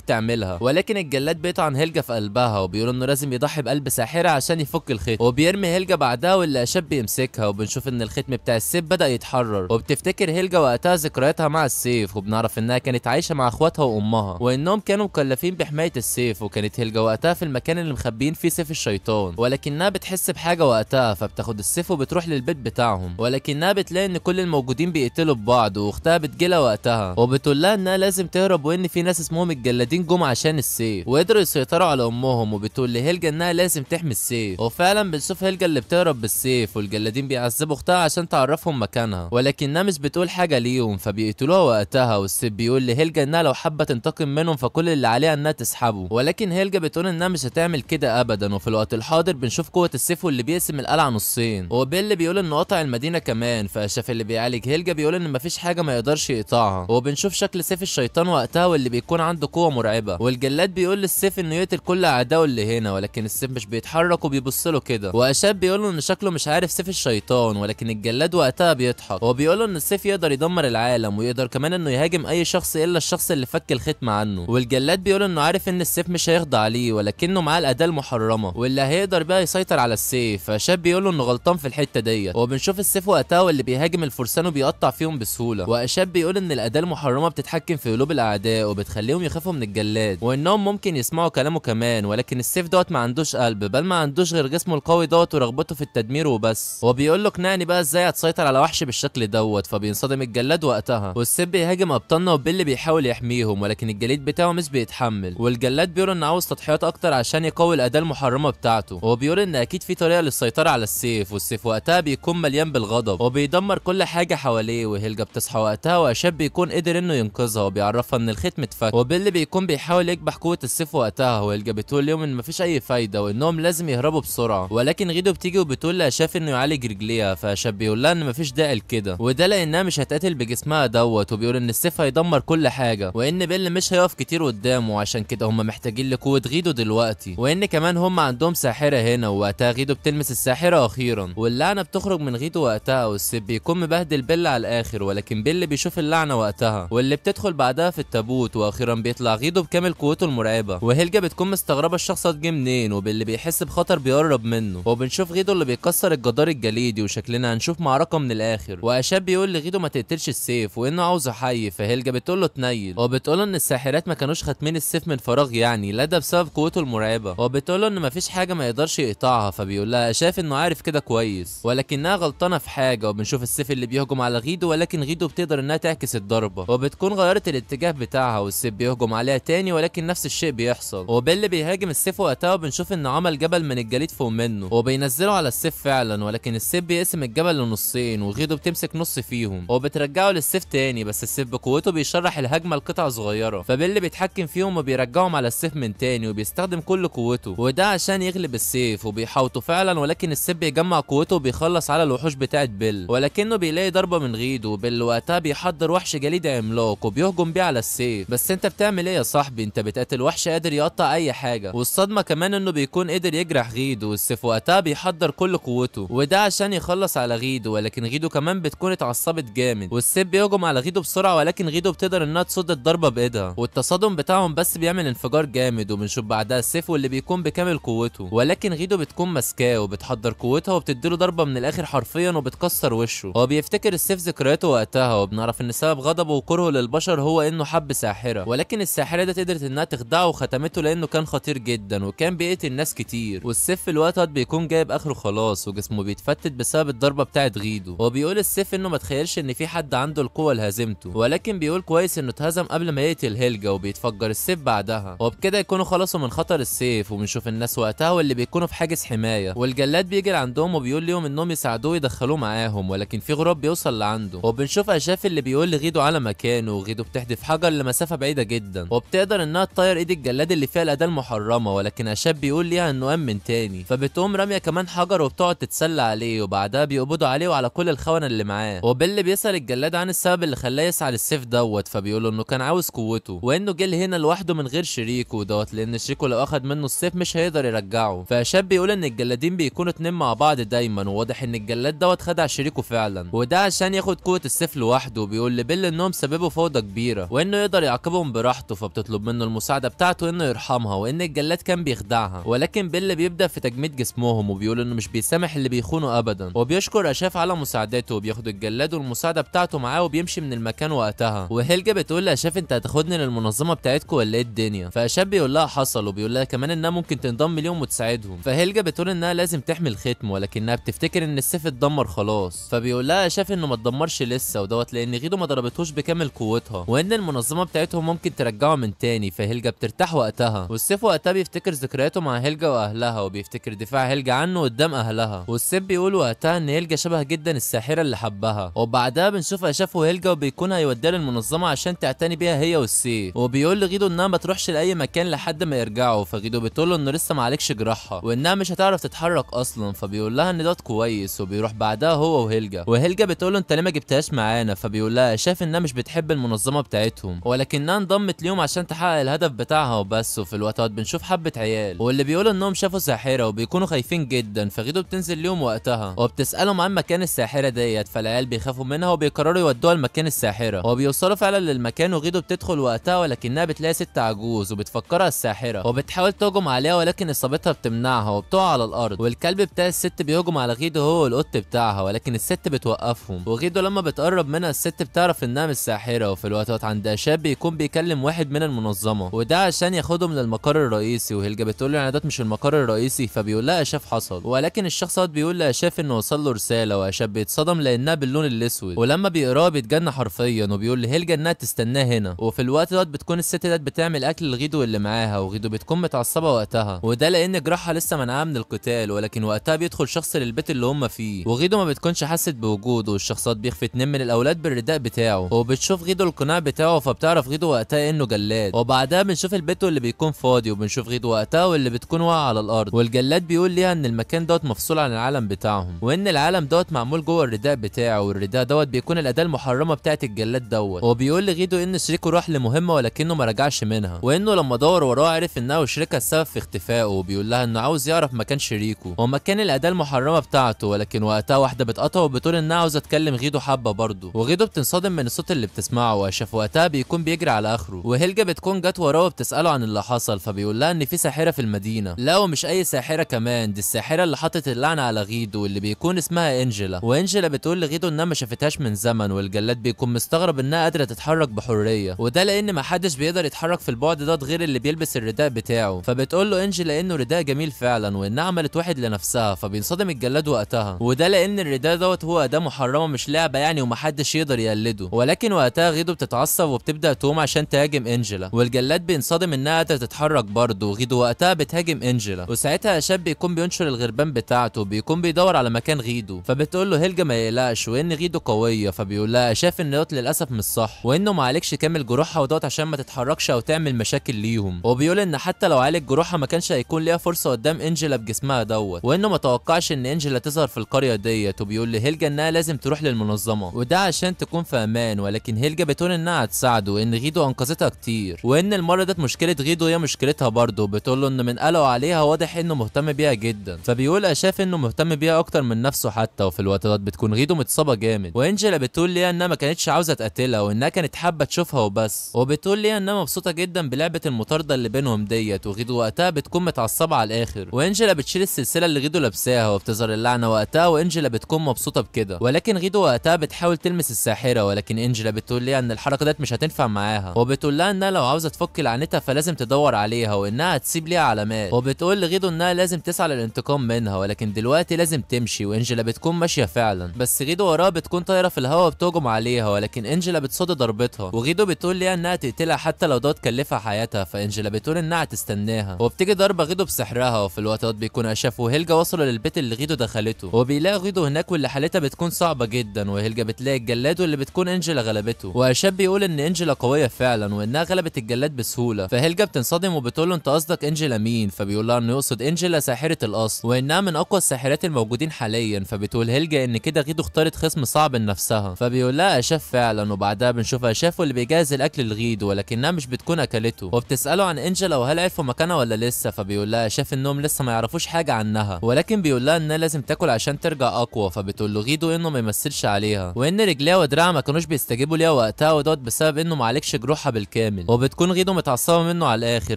Speaker 1: تعملها، ولكن الجلاد بيطعن هيلجا في قلبها وبيقول انه لازم يضحي بقلب ساحره عشان يفك الختم، وبيرمي هيلجا بعدها واللي اشاب بيمسكها، وبنشوف ان الختم بتاع السيف بدأ يتحرر، وبتفتكر هيلجا وقتها ذكرياتها مع السيف، وبنعرف انها كانت عايشه مع اخواتها وامها وانهم كانوا مكلفين بحمايه السيف، وكانت هيلجا وقتها في المكان اللي مخبيين فيه سيف الشيطان، ولكنها بتحس بحاجه وقتها فبتاخد السيف وبتروح للبيت بتاعهم، ولكنها بتلاقي ان كل الموجودين بيقتلوا ببعض، واختها بتجيلها وقتها وبتقول لها انها لازم تهرب وان في ناس اسمهم الجلادين جم عشان السيف وقدروا يسيطروا على امهم، وبتقول لهيلجا انها لازم تحمي السيف، وفعلا بنشوف هيلجا اللي بتهرب بالسيف والجلادين بيعذبوا اختها عشان تعرفهم مكانها، ولكنها مش بتقول حاجه ليهم فبيقتلوها وقتها، والسيف بيقول لهيلجا انها لو حابه تنتقم منهم فكل اللي عليها انها تسحبه، ولكن هيلجا بتقول انها مش هتعمل كده ابدا. وفي الوقت الحاضر بنشوف قوه السيف واللي بيقسم القلعه نصين، وبيل بيقول انه قطع المدينه كمان، فاشاف اللي بيعالج هيلجا بيقول ان مفيش حاجه ما يقدرش يقطعها، وبنشوف شكل سيف الشيطان وقتها واللي بيكون عنده قوه مرعبه، والجلاد بيقول للسيف انه يقتل كل اعدائه اللي هنا، ولكن السيف مش بيتحرك وبيبص له كده، واشاب بيقول له ان شكله مش عارف سيف الشيطان، ولكن الجلاد وقتها بيضحك وبيقول له ان السيف يقدر يدمر العالم ويقدر كمان انه يهاجم اي شخص الا الشخص اللي فك الختم عنه، والجلاد بيقول انه عارف ان السيف مش هيخضع عليه ولكنه معاه الاداه المحرمه واللي هيقدر بقى يسيطر على السيف، فشاب بيقول له انه غلطان في الحته ديت، وبنشوف السيف وقتها واللي بيهاجم الفرسان وبيقطع فيهم بسهوله، واشاب بيقول ان الاداه المحرمه بتتحكم في قلوب الاعداء وبتخليهم يخافوا من الجلاد وانهم ممكن يسمعوا كلامه كمان، ولكن السيف دوت ما عندوش قلب بل ما عندوش غير جسمه القوي دوت ورغبته في التدمير وبس، وبيقول له اقنعني بقى ازاي هتسيطر على وحش بالشكل دوت، فبينصدم الجلاد وقتها والسيف بيهاجم ابطالنا وبيل بيحاول يحميهم، ولكن الجليد بتاعه مش بيتحمل، والجلاد بيقول انه عاوز تضحيات اكتر عشان يقوي الاداه المحرمه بتاعته، وبيقول ان اكيد في طريقه للسيطره على السيف، والسيف وقتها بيكون مليان بالغضب وبيدمر كل حاجه حواليه، وهيلجا بتصحى وقتها واشاب بيكون قدر انه ينقذها وبيعرفها ان الختم اتفك، وبيل بيكون بيحاول يكبح قوه السيف وقتها، وهيلجا بتقول لهم ان مفيش اي فايده وانهم لازم يهربوا بسرعه، ولكن غيدو بتيجي وبتقول لاشاف انه يعالج رجليها، فاشاب بيقول لها ان مفيش داعي لكده، وده لانها مش هتقاتل بجسمها دوت، وبيقول ان السيف هيدمر كل حاجه وان بيل مش هيقف كتير قدامه، عشان كده هم محتاجين لقوه غيدو دلوقتي، وان كمان هم عندهم ساحره هنا، ووقتها غيدو بتلمس الساحره اخيرا واللعنه بتخرج من غيدو وقتها، والسيف بيكون مبهدل بيل على الاخر، ولكن بيل بيشوف اللعنه وقتها واللي بتدخل بعدها في التابوت، واخيرا بيطلع غيدو بكامل قوته المرعبه، وهيلجا بتكون مستغربه الشخص ده جه منين، وبيل بيحس بخطر بيقرب منه، وبنشوف غيدو اللي بيكسر الجدار الجليدي، وشكلنا هنشوف معركه من الاخر، واشاب بيقول لغيدو ما تقتلش السيف وانه عاوزه حي، فهيلجا بتقول له تنيل، وبتقول له ان الساحرات ما كانوش خاتمين السيف من فراغ يعني، لا ده بسبب قوته المرعبه، وبتقول له ان مفيش حاجه ما يقدرش يقطعها، فبيقول لها شاف انه عارف كده كويس ولكنها غلطانه في حاجه، وبنشوف السيف اللي بيهجم على غيدو، ولكن غيدو بتقدر انها تعكس الضربه وبتكون غيرت الاتجاه بتاعها، والسيف بيهجم عليها تاني ولكن نفس الشيء بيحصل، وبيل بيهاجم السيف وقتها وبنشوف انه عمل جبل من الجليد فوق منه وبينزله على السيف فعلا، ولكن السيف بيقسم الجبل لنصين وغيدو بتمسك نص فيهم وبترجعه للسيف تاني، بس السيف بقوته بيشرح الهجمه لقطع صغيره، فبيل بيتحكم فيهم وبيرجعهم على السيف من تاني وبيستخدم كل قوته، وده عشان يغلب السيف، وبيحاوطه فعلا ولكن السيف بيجمع قوته وبيخلص على الوحوش بتاعه بيل، ولكنه بيلاقي ضربه من غيدو، وبيل وقتها بيحضر وحش جليدي عملاق وبيهجم بيه على السيف، بس انت بتعمل ايه يا صاحبي؟ انت بتقاتل وحش قادر يقطع اي حاجه، والصدمه كمان انه بيكون قدر يجرح غيدو، والسيف وقتها بيحضر كل قوته وده عشان يخلص على غيدو، ولكن غيدو كمان بتكون اتعصبت جامد، والسيف بيهجم على غيدو بسرعه ولكن غيدو بتقدر انها تصد الضربه بايدها، والتصادم بتاعهم بس بيعمل انفجار جامد، وبنشوف بعدها السيف واللي بيكون بكامل قوته، ولكن غيدو بتكون ماسكاه وبتحضر قوتها وبتديله ضربه من الاخر حرفيا وبتكسر وشه، هو بيفتكر السيف ذكرياته وقتها، وبنعرف ان سبب غضبه وكرهه للبشر هو انه حب ساحره، ولكن الساحره دي قدرت انها تخدعه وختمته لانه كان خطير جدا وكان بيقتل ناس كتير، والسيف في الوقت ده بيكون جايب اخره خلاص وجسمه بيتفتت بسبب الضربه بتاعت غيدو، وبيقول السيف انه ما تخيلش ان في حد عنده القوه لهزيمته، ولكن بيقول كويس انه اتهزم قبل ما يقتل هيلجا، وبيتفجر السيف بعدها، وبكده يكونوا خلصوا من خطر السيف، وبنشوف الناس وقتها واللي بيكونوا في حاجز حمايه، والجلاد بيجي بيجي عندهم وبيقول لهم انهم يساعدوه يدخلوه معاهم، ولكن في غراب بيوصل لعنده، وبنشوف اشاف اللي بيقول لغيدو على مكانه، وغيدو بتحدف حجر لمسافه بعيده جدا وبتقدر انها تطير ايد الجلاد اللي فيها الاداه المحرمه، ولكن اشاف بيقول ليها انه قام من تاني، فبتقوم راميه كمان حجر وبتقعد تتسلى عليه، وبعدها بيقبضوا عليه وعلى كل الخونه اللي معاه. وبيل بيسال الجلاد عن السبب اللي خلاه يسعى للسيف فبيقول له انه كان عاوز قوته، وانه جه هنا لوحده من غير شريكه لان شريكه لو اخد منه السيف مش هيقدر يرجعه. فشاب بيقول ان الجلادين بيكونوا اتنين مع بعض دايما، وواضح ان الجلاد خدع شريكه فعلا، وده عشان ياخد قوه السيف لوحده. وبيقول لبيل انهم سببوا فوضى كبيره وانه يقدر يعاقبهم براحته، فبتطلب منه المساعده بتاعته انه يرحمها، وان الجلاد كان بيخدعها، ولكن بيل بيبدا في تجميد جسمهم وبيقول انه مش بيسامح اللي بيخونوا ابدا، وبيشكر اشاف على مساعدته، وبياخد الجلاد والمساعده بتاعته معاه وبيمشي من المكان وقتها. وهيلجا بتقول لاشاف انت هتاخدني للمنظمه بتاعتكم ولا ايه الدنيا؟ فاشاف بيقول لها حصل، وبيقول لها كمان انها ممكن تنضم ليهم وتساعدهم. فهيلجا بتقول انها لازم تحمي الختم، ولكنها بتفتكر ان السيف اتدمر خلاص، فبيقول لها اشاف انه ما اتدمرش لسه لان غيدو ما ضربتهوش بكامل قوتها، وان المنظمه بتاعتهم ممكن ترجعه من تاني. فهيلجا بترتاح وقتها، والسيف وقتها بيفتكر ذكرياته مع هيلجا واهلها، وبيفتكر دفاع هيلجا عنه قدام اهلها. والسيف بيقول وقتها ان هيلجا شبه جدا الساحره اللي حبها. وبعدها بنشوف اشاف وهيلجا وبيكون هيوديها للمنظمه عشان تعتني بيها هي والسيف، وبيقول لغيدو انها ما تروحش لاي مكان لحد ما يرجعوا. فغيدو بتقول له انه لسه ما عليكش جراحها وانها مش هتعرف تتحرك اصلا، فبيقول لها ان ده كويس، وبيروح بعدها هو وهيلجا بتقول له انت ليه ما جبتهاش معانا؟ فبيقول لها شاف انها مش بتحب المنظمه بتاعتهم، ولكنها انضمت ليهم عشان تحقق الهدف بتاعها وبس. وفي الوقت بنشوف حبه عيال واللي بيقولوا انهم شافوا ساحره وبيكونوا خايفين جدا، فغيدو بتنزل ليهم وقتها وبتسالهم عن مكان الساحره ديت، فالعيال بيخافوا منها وبيقرروا يودوها لمكان الساحره، وبيوصلوا فعلا للمكان. وغيدو بتدخل وقتها ولكنها بتلاقي ست عجوز وبتفكرها الساحره، وبتحاول تهجم عليها ولكن اصابتها بتمنعها وبتقع على الارض. والكلب بتاع الست بيهجم على غيدو هو والقط بتاعها، ولكن الست بتوقفهم. وغيدو لما بتقرب منها الست بتعرف انها مش ساحره. وفي الوقت عند شاب بيكون بيكلم واحد من المنظمه، وده عشان ياخدهم للمقر الرئيسي. وهيلجا بتقول له يعني ده مش المقر الرئيسي؟ فبيقول لها اشاف حصل، ولكن الشخص بيقول لاشاف انه وصل له رساله، واشاف بيتصدم لانها باللون الاسود، ولما بيقراها بيتجنن حرفيا، وبيقول لهيلجا انها تستناه هنا. وفي الوقت بتكون الست بتعمل اكل لغيدو اللي معاها، وغيدو بتكون متعصبه وقتها، وده لان جراحها لسه منعاها من القتال. ولكن وقتها بيدخل شخص للبيت اللي هم فيه، وغيدو ما بتكونش حست بوجوده، والشخصات بيخفي اتنين من الاولاد بالرداء بتاعه، وبتشوف غيدو القناع بتاعه، فبتعرف غيدو وقتها انه جلاد. وبعدها بنشوف البيت اللي بيكون فاضي، وبنشوف غيدو وقتها واللي بتكون واقعه على الارض، والجلاد بيقول ليها ان المكان مفصول عن العالم بتاعهم، وان العالم معمول جوه الرداء بتاعه، والرداء بيكون الاداه المحرمه بتاعه الجلاد وبيقول لغيدو ان شريكه راح لمهمه ولكنه ما رجعش منها، وانه لما دور وراه عرف انها وشريكها السبب في اختفائه. وبيقول لها انه عاوز يعرف مكان شريكه ومكان الاداه المحرمه بتاعته، ولكن وقتها واحده بتقطعه وبتقول انها عاوزه تكلم غيدو حبه برضه، وغيدو بتنصدم من الصوت اللي بتسمعه، واشاف وقتها بيكون بيجري على اخره. وهيلجا بتكون جت وراه وبتساله عن اللي حصل، فبيقول لها ان في ساحره في المدينه، لا ومش اي ساحره كمان، دي الساحره اللي حطت اللعنه على غيدو اللي بيكون اسمها انجلا. وانجلا بتقول لغيدو انها ما شافتهاش من زمن، والجلاد بيكون مستغرب انها قادره تتحرك بحريه، وده لان ما حدش بيقدر يتحرك في البعد غير اللي بيلبس الرداء بتاعه. فبتقول له انجلا انه رداء جميل فعلا، وانها عملت واحد لنفسها. فبينصدم الجلاد وقتها، وده لان الرداء هو اداه محرمه مش لعبه يعني، ومحدش يقدر يقلده. ولكن وقتها غيدو بتتعصب وبتبدا تقوم عشان تهاجم انجلا، والجلاد بينصدم انها قادره تتحرك برضه. وغيدو وقتها بتهاجم انجلا، وساعتها شاب بيكون بينشر الغربان بتاعته، بيكون بيدور على مكان غيدو. فبتقول له هيلجا ما يقلقش، وان غيدو قويه. فبيقول لها شاف ان للاسف مش صح، وانه ما عليكش كامل جروحها عشان ما تتحركش او تعمل مشاكل ليهم. وبيقول ان حتى لو عالج جروحها ما كانش هيكون ليها فرصه قدام انجلا بجسمها وانه ما توقعش ان انجلا تظهر في القريه ديت. وبيقول لهيلجا انها لازم تروح للمنظمه، وده عشان تكون في امان. ولكن هيلجا بتقول انها هتساعده، وان غيدو انقذتها كتير، وان المره مشكله غيدو هي مشكلتها برضه. بتقول له ان من قلقه عليها واضح انه مهتم بيها جدا. فبيقول شاف انه مهتم بيها اكتر من نفسه حتى. وفي الوقت بتكون غيدو متصابه جامد، وانجلا بتقول ليها انها ما كانتش عاوزه تقتلها، وانها كانت حابه تشوفها وبس. وبتقول ليها انها مبسوطه جدا بلعبه المطارده اللي بينهم ديت. وغيدو وقتها بتكون متعصبه على الاخر، وانجلا بتشيل السلسله اللي غيدو لابساها وبتظهر اللعنه وقتها، وانجلا بتكون مبسوطه بكده. ولكن غيدو وقتها بتحاول تلمس الساحره، ولكن انجلا بتقول ليها ان الحركه ديت مش هتنفع معاها، وبتقول لها انها لو عاوزه تفك لعنتها فلازم تدور عليها، وانها هتسيب ليها علامات. وبتقول لغيدو انها لازم تسعى للانتقام منها، ولكن دلوقتي لازم تمشي. وانجلا بتكون ماشيه فعلا، بس غيدو وراها بتكون طايره في الهواء بتهجم عليها، ولكن انجلا بتصد ضربتها. وغيدو بتقول ليها انها تقتلها حتى لو كلفها حياتها. فانجلا بتقول انها هتستناها، وبتيجي ضربه غيدو بسحرها. وفي الوقت بيكون اشاف وهيلجا وصلوا بيوصلوا للبيت اللي غيدو دخلته، وبيلاقي غيدو هناك واللي حالتها بتكون صعبه جدا، وهيلجا بتلاقي الجلاد واللي بتكون انجلا غلبته، واشاب بيقول ان انجلا قويه فعلا وانها غلبت الجلاد بسهوله، فهيلجا بتنصدم وبتقول له انت قصدك انجلا مين؟ فبيقول لها انه يقصد انجلا ساحره الاصل وانها من اقوى الساحرات الموجودين حاليا، فبتقول هيلجا ان كده غيدو اختارت خصم صعب لنفسها، فبيقول لها اشاف فعلا، وبعدها بنشوف اشاف واللي بيجهز الاكل لغيدو ولكنها مش بتكون اكلته، وبتساله عن انجلا وهل عرفوا مكانها ولا لسه، فبيقول لها اشاف انهم لسه ما يعرفوش حاجه عنها، ولكن بيقول لها انها لازم تاكل عشان ترجع اقوى، فبتقول له غيدو انه ما يمثلش عليها وان رجليها ودراعها ما كانوش بيستجيبوا ليها وقتها، ودوت بسبب انه ما عالجش جروحها بالكامل، وبتكون غيدو متعصبه منه على الاخر،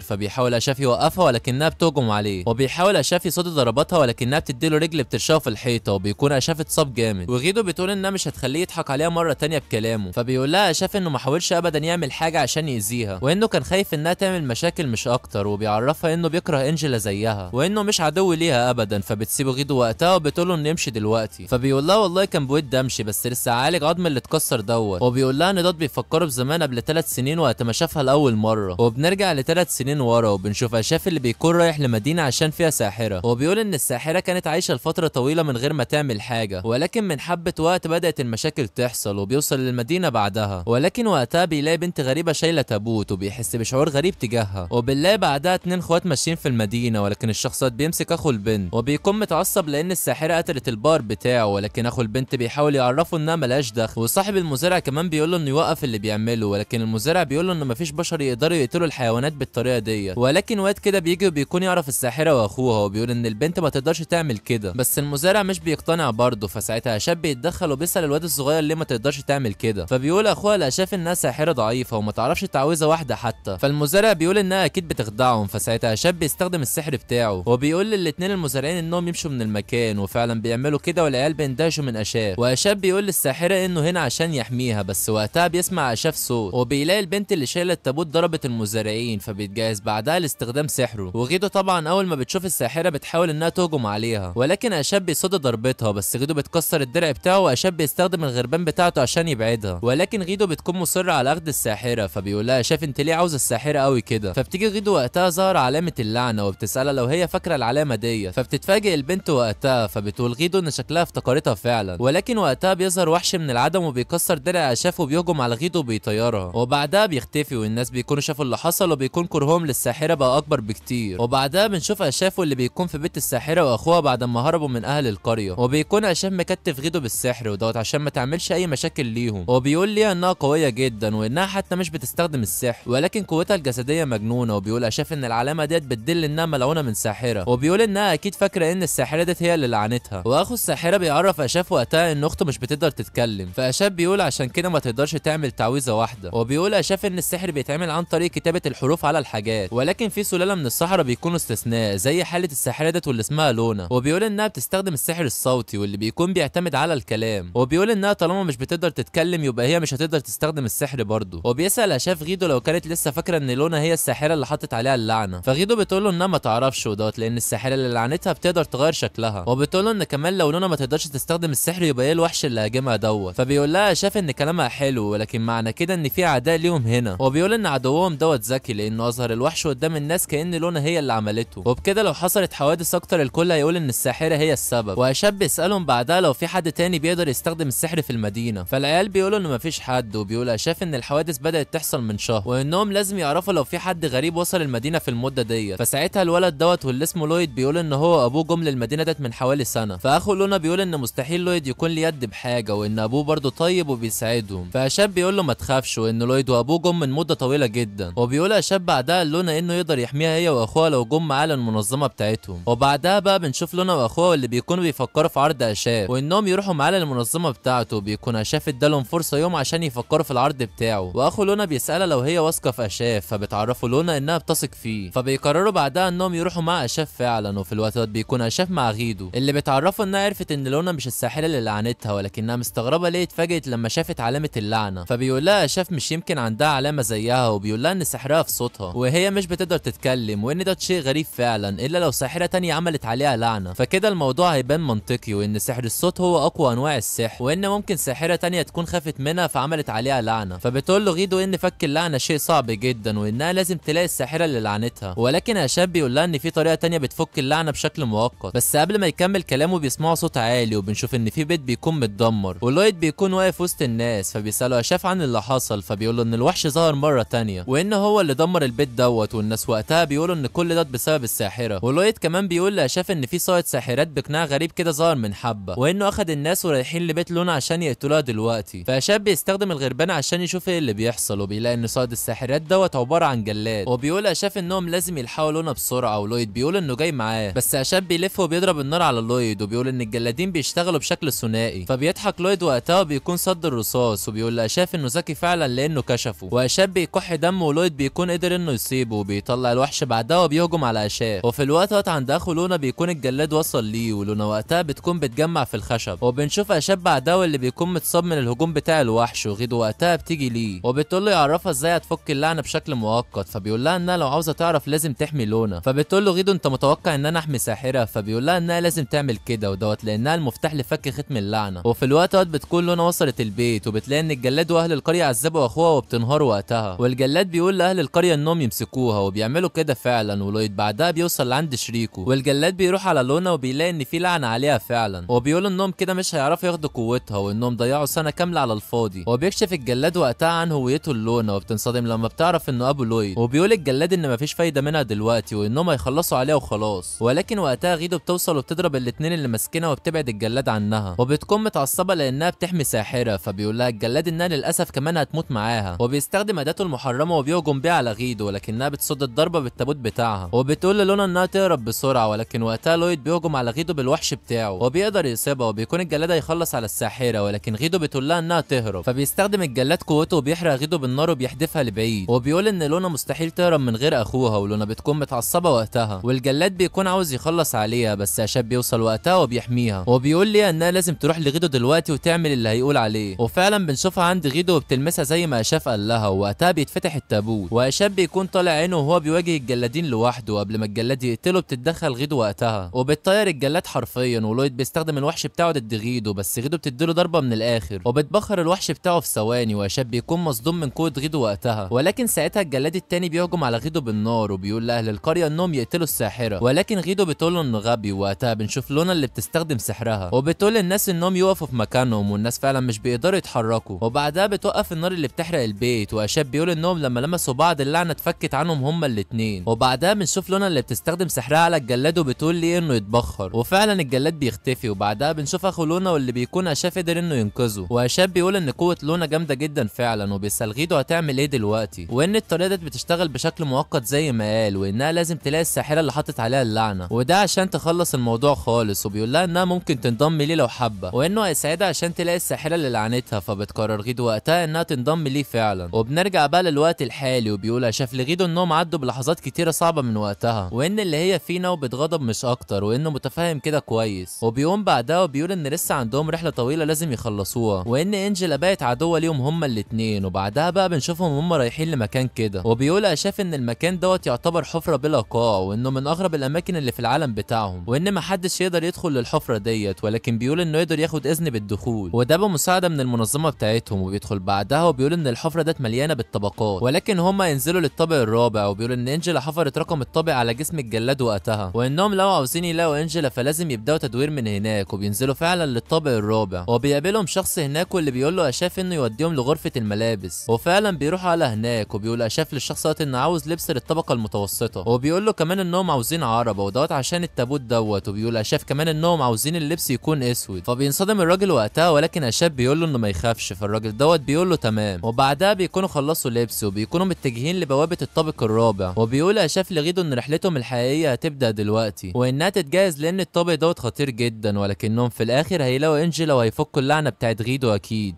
Speaker 1: فبيحاول اشاف يوقفها ولكنها بتهجم عليه، وبيحاول اشاف يصد ضرباتها ولكنها بتديله رجل بترشقه في الحيطه، وبيكون اشاف اتصاب جامد، وغيدو بتقول انها مش هتخليه يضحك عليها مره تانيه بكلامه، فبيقول لها اشاف انه ما حاولش ابدا يعمل حاجه عشان يأذيها، وانه كان خايف انها تعمل مشاكل مش اكتر، وبيعرفها انه بيكره انجلا زيها وانه مش عدو ليها ابدا، فبتسيبه غيدو وقتها وبتقول له انه يمشي دلوقتي، فبيقول لها والله كان بود امشي بس لسه عالج عظم اللي اتكسر دوت، وبيقول لها ان دوت بيفكروا بزمان قبل 3 سنين وقت ما شافها لاول مره، وبنرجع ل3 سنين ورا وبنشوف اشاف اللي بيكون رايح لمدينه عشان فيها ساحره، وبيقول ان الساحره كانت عايشه لفتره طويله من غير ما تعمل حاجه، ولكن من حبه وقت بدات المشاكل تحصل، وبيوصل للمدينه بعدها، ولكن وقتها بيلاقي بنت غريبه شايله تابوت وبيحس بشعور غريب تجاهها، وبنلاقي بعدها 2 اخوات ماشيين في المدينه، ولكن الشخصيات بيمسك اخو البنت وبيكون متعصب لان الساحره قتلت البار بتاعه، ولكن اخو البنت بيحاول يعرفه انها ملهاش دخل، وصاحب المزارع كمان بيقول له انه يوقف اللي بيعمله، ولكن المزارع بيقول له انه مفيش بشر يقدروا يقتلوا الحيوانات بالطريقه دي، ولكن واد كده بيجي وبيكون يعرف الساحره واخوها وبيقول ان البنت ما تقدرش تعمل كده، بس المزارع مش بيقتنع برضه، فساعتها شاب بيتدخل وبيسال الواد الصغير ليه ما تقدرش تعمل كده، فبيقول اخوها لا شاف انها ساحره ضعيفه وما تعرفش تعويذه واحده حتى، فالمزارع بيقول انها اكيد بتخدعهم، فساعتها شاب بيستخدم السحر بتاعه وبيقول للاتنين المزارعين انهم يمشوا من المكان، وفعلا بيعملوا كده والعيال بيندهشوا من اشاف، واشاف بيقول للساحره انه هنا عشان يحميها، بس وقتها بيسمع اشاف صوت وبيلاقي البنت اللي شايله التابوت ضربت المزارعين، فبيتجهز بعدها لاستخدام سحره، وغيدو طبعا اول ما بتشوف الساحره بتحاول انها تهجم عليها، ولكن اشاب بيصد ضربتها، بس غيدو بتكسر الدرع بتاعه واشاب بيستخدم الغربان بتاعته عشان يبعدها، ولكن غيدو بتكون مصره على اخذ الساحره، فبيقول لها اشاف انت ليه عاوزه الساحره قوي كده، فبتيجي غيدو وقتها ظهر علامه اللعنه وبتسالها لو هي فاكره العلامه دي، فبتتفاجئ البنت وقتها، فبتقول غيدو ان شكلها افتكرتها فعلا، ولكن وقتها بيظهر وحش من العدم وبيكسر درع اشاف وبيهجم على غيدو وبيطيرها، وبعدها بيختفي والناس بيكونوا شافوا اللي حصل وبيكون كرههم للساحره بقى اكبر بكتير، وبعدها بنشوف اشاف اللي بيكون في بيت الساحره واخوها بعد ما هربوا من اهل القريه، وبيكون اشاف مكتف غيدو بالسحر ودوت عشان ما تعملش اي مشاكل ليهم، وبيقول ليها انها قويه جدا وانها حتى مش بتستخدم السحر ولكن قوتها الجسديه مجنونه، وبيقول اشاف ان العلامه ديت بتدل انها ملعونه من ساحره، وبيقول انها اكيد فاكره ان الساحره ديت هي اللي لعنتها، واخو الساحره بيعرف اشاف وقتها ان اخته مش بتقدر تتكلم، فاشاف بيقول عشان كده ما تقدرش تعمل تعويذه واحده، وبيقول اشاف ان السحر بيتعمل عن طريق كتابه الحروف على الحاجات، ولكن في سلاله من السحره بيكونوا استثناء زي حاله الساحره ديت واللي اسمها لونا، وبيقول انها بتستخدم السحر الصوتي واللي بيكون بيعتمد على الكلام، وبيقول انها طالما مش بتقدر تتكلم يبقى هي مش هتقدر تستخدم السحر برضه، وبيسال اشاف غيدو لو كانت لسه فاكره ان لونا هي الساحره اللي حطت عليها اللعنه، فغيدو بتقول له انها ما تعرفش ودوت لان الساحره اللي لعنتها بتقدر تغير شكلها، وبتقول له ان كمان لو لونا ما تقدرش تستخدم السحر يبقى ايه الوحش اللي هاجمها دوت، فبيقول لها شاف ان كلامها حلو ولكن معنى كده ان في اعداء ليهم هنا، وبيقول ان عدوهم دوت ذكي لانه اظهر الوحش قدام الناس كأن لونا هي اللي عملته، وبكده لو حصلت حوادث اكتر الكل هيقول ان الساحره هي السبب، واشاب بيسالهم بعدها لو في حد تاني بيقدر يستخدم السحر في المدينه، فالعيال بيقولوا ان مفيش حد، وبيقول اشاف ان الحوادث بدات تحصل من شهر وانهم لازم يعرفوا لو في حد غريب وصل المدينه في المده ديت، فساعتها الولد دوت واللي اسمه لويد بيقول ان هو ابوه جم للمدينه ديت من حوالي سنه، فاخو لونا بيقول ان مستحيل لويد يكون ليه يد بحاجه وان ابوه برضه طيب وبيساعدهم، فاشاب بيقول له ما تخافش وان لويد وابوه جم من مده طويله جدا، وبيقول اشاب بعدها لونا انه يقدر يحميها هي واخوها لو جم معاه للمنظمه بتاعتهم، وبعدها بقى بنشوف لونا واخوها اللي بيكونوا بيفكروا في عرض اشاف وانهم يروحوا معاه للمنظمه بتاعته، بيكون اشاف ادالهم فرصه يوم عشان يفكروا في العرض بتاعه، واخو لونا بيسالها لو هي واثقه في اشاف، فبتعرفوا لونا انها بتثق فيه، فبيقرروا بعدها انهم يروحوا مع اشاف فعلا، وفي الوقت ده بيكون اشاف مع غيدو اللي بتعرفوا انها عرفت ان لونا مش الساحره اللي لعنتها ولكنها مستغربه ليه اتفاجئت لما شافت علامه اللعنه، فبيقول لها اشاف مش يمكن عندها علامه زيها، وبيقول لها ان سحرها في صوتها وهي مش بتقدر تتكلم وان ده شيء غريب فعلا الا لو ساحره تانية عملت عليها لعنه، فكده الموضوع هيبان منطقي وان سحر الصوت هو اقوى انواع السحر وان ممكن ساحره تانية تكون خافت منها فعملت عليها لعنه، فبتقول له غيدو ان فك اللعنه شيء صعب جدا وانها لازم تلاقي الساحره اللي لعنتها، ولكن اشاب بيقول لها ان في طريقه تانية بتفك اللعنه بشكل مؤقت، مؤقت. بس قبل ما يكمل كلامه بيسمعوا صوت عالي وبنشوف ان في بيت بيكون متدمر، ولويد بيكون واقف وسط الناس فبيسأله اشاف عن اللي حصل، فبيقول له ان الوحش ظهر مرة تانية وان هو اللي دمر البيت دوت، والناس وقتها بيقولوا ان كل ده بسبب الساحرة. ولويد كمان بيقول لاشاف ان في صائد ساحرات بقناع غريب كده ظهر من حبة، وانه اخد الناس ورايحين لبيت لونا عشان يقتلوها دلوقتي. فاشاف بيستخدم الغربان عشان يشوف ايه اللي بيحصل، وبيلاقي ان صائد الساحرات دوت عبارة عن جلاد، وبيقول اشاف انهم لازم يلحقوا لونا بسرعة، ولويد بيقول انه جاي معاه. بس اشاف بيلف وبيضرب النار على لويد وبيقول ان الجلادين بيشتغلوا بشكل ثنائي، فبيضحك لويد وقتها وبيكون صد الرصاص، وبيقول لاشاف انه ذكي فعلا لانه كشفه. واشاف بيكح دم ولويد بيكون قدر انه يصيبه، وبيطلع الوحش بعدها وبيهجم على اشاف. وفي الوقت عند اخو لونا بيكون الجلاد وصل ليه، ولونا وقتها بتكون بتجمع في الخشب، وبنشوف اشاف بعدها اللي بيكون متصاب من الهجوم بتاع الوحش، وغيدو وقتها بتيجي ليه وبتقول له يعرفها ازاي هتفك اللعنه بشكل مؤقت، فبيقول لها انها لو عاوزه تعرف لازم تحمي لونا. فبتقول له غيدو انت متوقع ان انا احمي ساحره؟ فبيقول لها انها لازم تعمل كده ودوت لانها المفتاح لفك ختم اللعنه. وفي الوقت بتكون لونا وصلت البيت وبتلاقي ان الجلاد واهل القريه عذبوا اخوها وبتنهار وقتها، والجلاد بيقول لاهل القريه انهم يمسكوها وبيعملوا كده فعلا. ولويد بعدها بيوصل لعند شريكه، والجلاد بيروح على لونا وبيلاقي ان في لعنه عليها فعلا، وبيقول انهم كده مش هيعرفوا ياخدوا قوتها وانهم ضيعوا سنه كامله على الفاضي. وبيكشف الجلاد وقتها عن هويته للونا وبتنصدم لما بتعرف انه ابو لويد، وبيقول الجلاد ان مفيش فايده منها دلوقتي وانهم هيخلصوا عليها وخلاص. ولكن وقتها غيدو بتوصل وبتضرب الاتنين اللي ماسكينها وبتبعد الجلاد عنها، وبتكون متعصبه لانها بتحمي ساحره، فبيقول لها الجلاد انها للاسف كمان هتموت معاها، وبيستخدم اداته المحرمه وبيهجم بيها على غيدو، ولكنها بتصد الضربه بالتابوت بتاعها، وبتقول للونا انها تهرب بسرعه. ولكن وقتها لويد بيهجم على غيدو بالوحش بتاعه وبيقدر يصيبها، وبيكون الجلاد هيخلص على الساحره، ولكن غيدو بتقول لها انها تهرب، فبيستخدم الجلاد قوته وبيحرق غيدو بالنار وبيحدفها لبعيد، وبيقول ان لونا مستحيل تهرب من غير اخوها، ولونا بتكون متعصبه وقتها، والجلاد بيكون عاوز يخلص عليها، بس اشاب بيوصل وقتها وبيحميها، وبيقول ليها انها لازم تروح لغيدو دلوقتي وتعمل اللي هيقول عليه. وفعلا بنشوفها عند غيدو وبتلمسها زي ما اشاف قال لها، ووقتها بيتفتح التابوت واشاب بيكون طالع عينه وهو بيواجه الجلادين لوحده، وقبل ما الجلاد يقتله بتتدخل غيدو وقتها وبتطير الجلاد حرفيا، ولويد بيستخدم الوحش بتاعه ضد غيدو، بس غيدو بتديله ضربه من الاخر وبتبخر الوحش بتاعه في ثواني، واشاب بيكون مصدوم من قوه غيدو وقتها. ولكن ساعتها الجلاد التاني بيهجم على غيدو بالنار وبيقول لاهل القريه انهم يقتلوا الساحره، ولكن غيدو بتقول له انه غبي. وقتها بنشوف لونا اللي بتستخدم سحرها وبتقول للناس انهم يقفوا في مكانهم، والناس فعلا مش بيقدروا يتحركوا، وبعدها بتوقف النار اللي بتحرق البيت، واشاب بيقول انهم لما لمسوا بعض اللعنه اتفكت عنهم هما الاتنين. وبعدها بنشوف لونا اللي بتستخدم سحرها على الجلاد وبتقول ليه انه يتبخر، وفعلا الجلاد بيختفي. وبعدها بنشوف اخو لونا واللي بيكون اشاف قدر انه ينقذه، واشاب بيقول ان قوه لونا جامده جدا فعلا، وبيسال غيدو هتعمل ايه دلوقتي، وان الطريقه دي بتشتغل بشكل مؤقت زي ما قال، وانها لازم تلاقي الساحره اللي حطت عليها اللعنه وده عشان تخلص الموضوع خالص، وبيقول لها انها ممكن تنضم ليه لو حابه، وانه هيساعدها عشان تلاقي الساحره اللي لعنتها. فبتقرر غيدو وقتها انها تنضم ليه فعلا. وبنرجع بقى للوقت الحالي، وبيقول اشاف لغيدو انهم عدوا بلحظات كتيره صعبه من وقتها، وان اللي هي فينا وبتغضب مش اكتر، وانه متفاهم كده كويس. وبيقوم بعدها وبيقول ان لسه عندهم رحله طويله لازم يخلصوها، وان انجيلا بقت عدوه ليهم هما الاتنين. وبعدها بقى بنشوفهم هما رايحين لمكان كده، وبيقول اشاف ان المكان دوت يعتبر حفره بلا قاع، وانه من اغرب الاماكن اللي في العالم بتاعهم، وان محدش يقدر يدخل للحفره ديت، ولكن بيقول انه يقدر ياخد اذن بالدخول، وده بمساعده من المنظمه بتاعتهم. وبيدخل بعدها وبيقول ان الحفره ديت مليانه بالطبقات، ولكن هما ينزلوا للطابق الرابع. وبيقول ان انجيلا حفرت رقم الطابق على جسم الجلاد وقتها، وانهم لو عاوزين يلاقوا انجيلا فلازم يبداوا تدوير من هناك، وبينزلوا فعلا للطابق الرابع، وبيقابلهم شخص هناك واللي بيقول له اشاف انه يوديهم لغرفه الملابس، وفعلا بيروحوا على هناك. وبيقول اشاف للشخص دوت انه عاوز لبس للطبقه المتوسطه، وبيقول له كمان انهم عاوزين عربه ودوت عشان التابوت دوت. وبيقول اشاف كمان انهم عاوزين اللبس يكون اسود، فبينصدم الراجل وقتها، ولكن اشاف بيقول له انه ما يخافش، فالراجل دوت بيقول له تمام. وبعدها بيكونوا خلصوا لبس وبيكونوا متجهين لبوابه الطابق الرابع، وبيقول اشاف لغيدو ان رحلتهم الحقيقيه هتبدا دلوقتي، وانها تتجهز لان الطابق دوت خطير جدا، ولكنهم في الاخر هيلاقوا انجيلا وهيفكوا اللعنه بتاعت غيدو اكيد.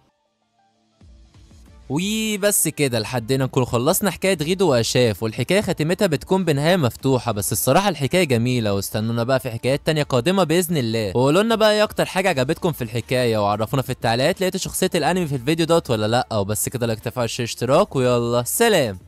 Speaker 1: وبس كده لحد هنا نكون خلصنا حكايه غيدو واشاف، والحكايه ختمتها بتكون بنهايه مفتوحه، بس الصراحه الحكايه جميله، واستنونا بقى في حكايات تانية قادمه باذن الله. وقولوا لنا بقى ايه اكتر حاجه عجبتكم في الحكايه، وعرفونا في التعليقات لقيتوا شخصيه الانمي في الفيديو دوت ولا لا. وبس كده، لايك تفعيل اشتراك، ويلا سلام.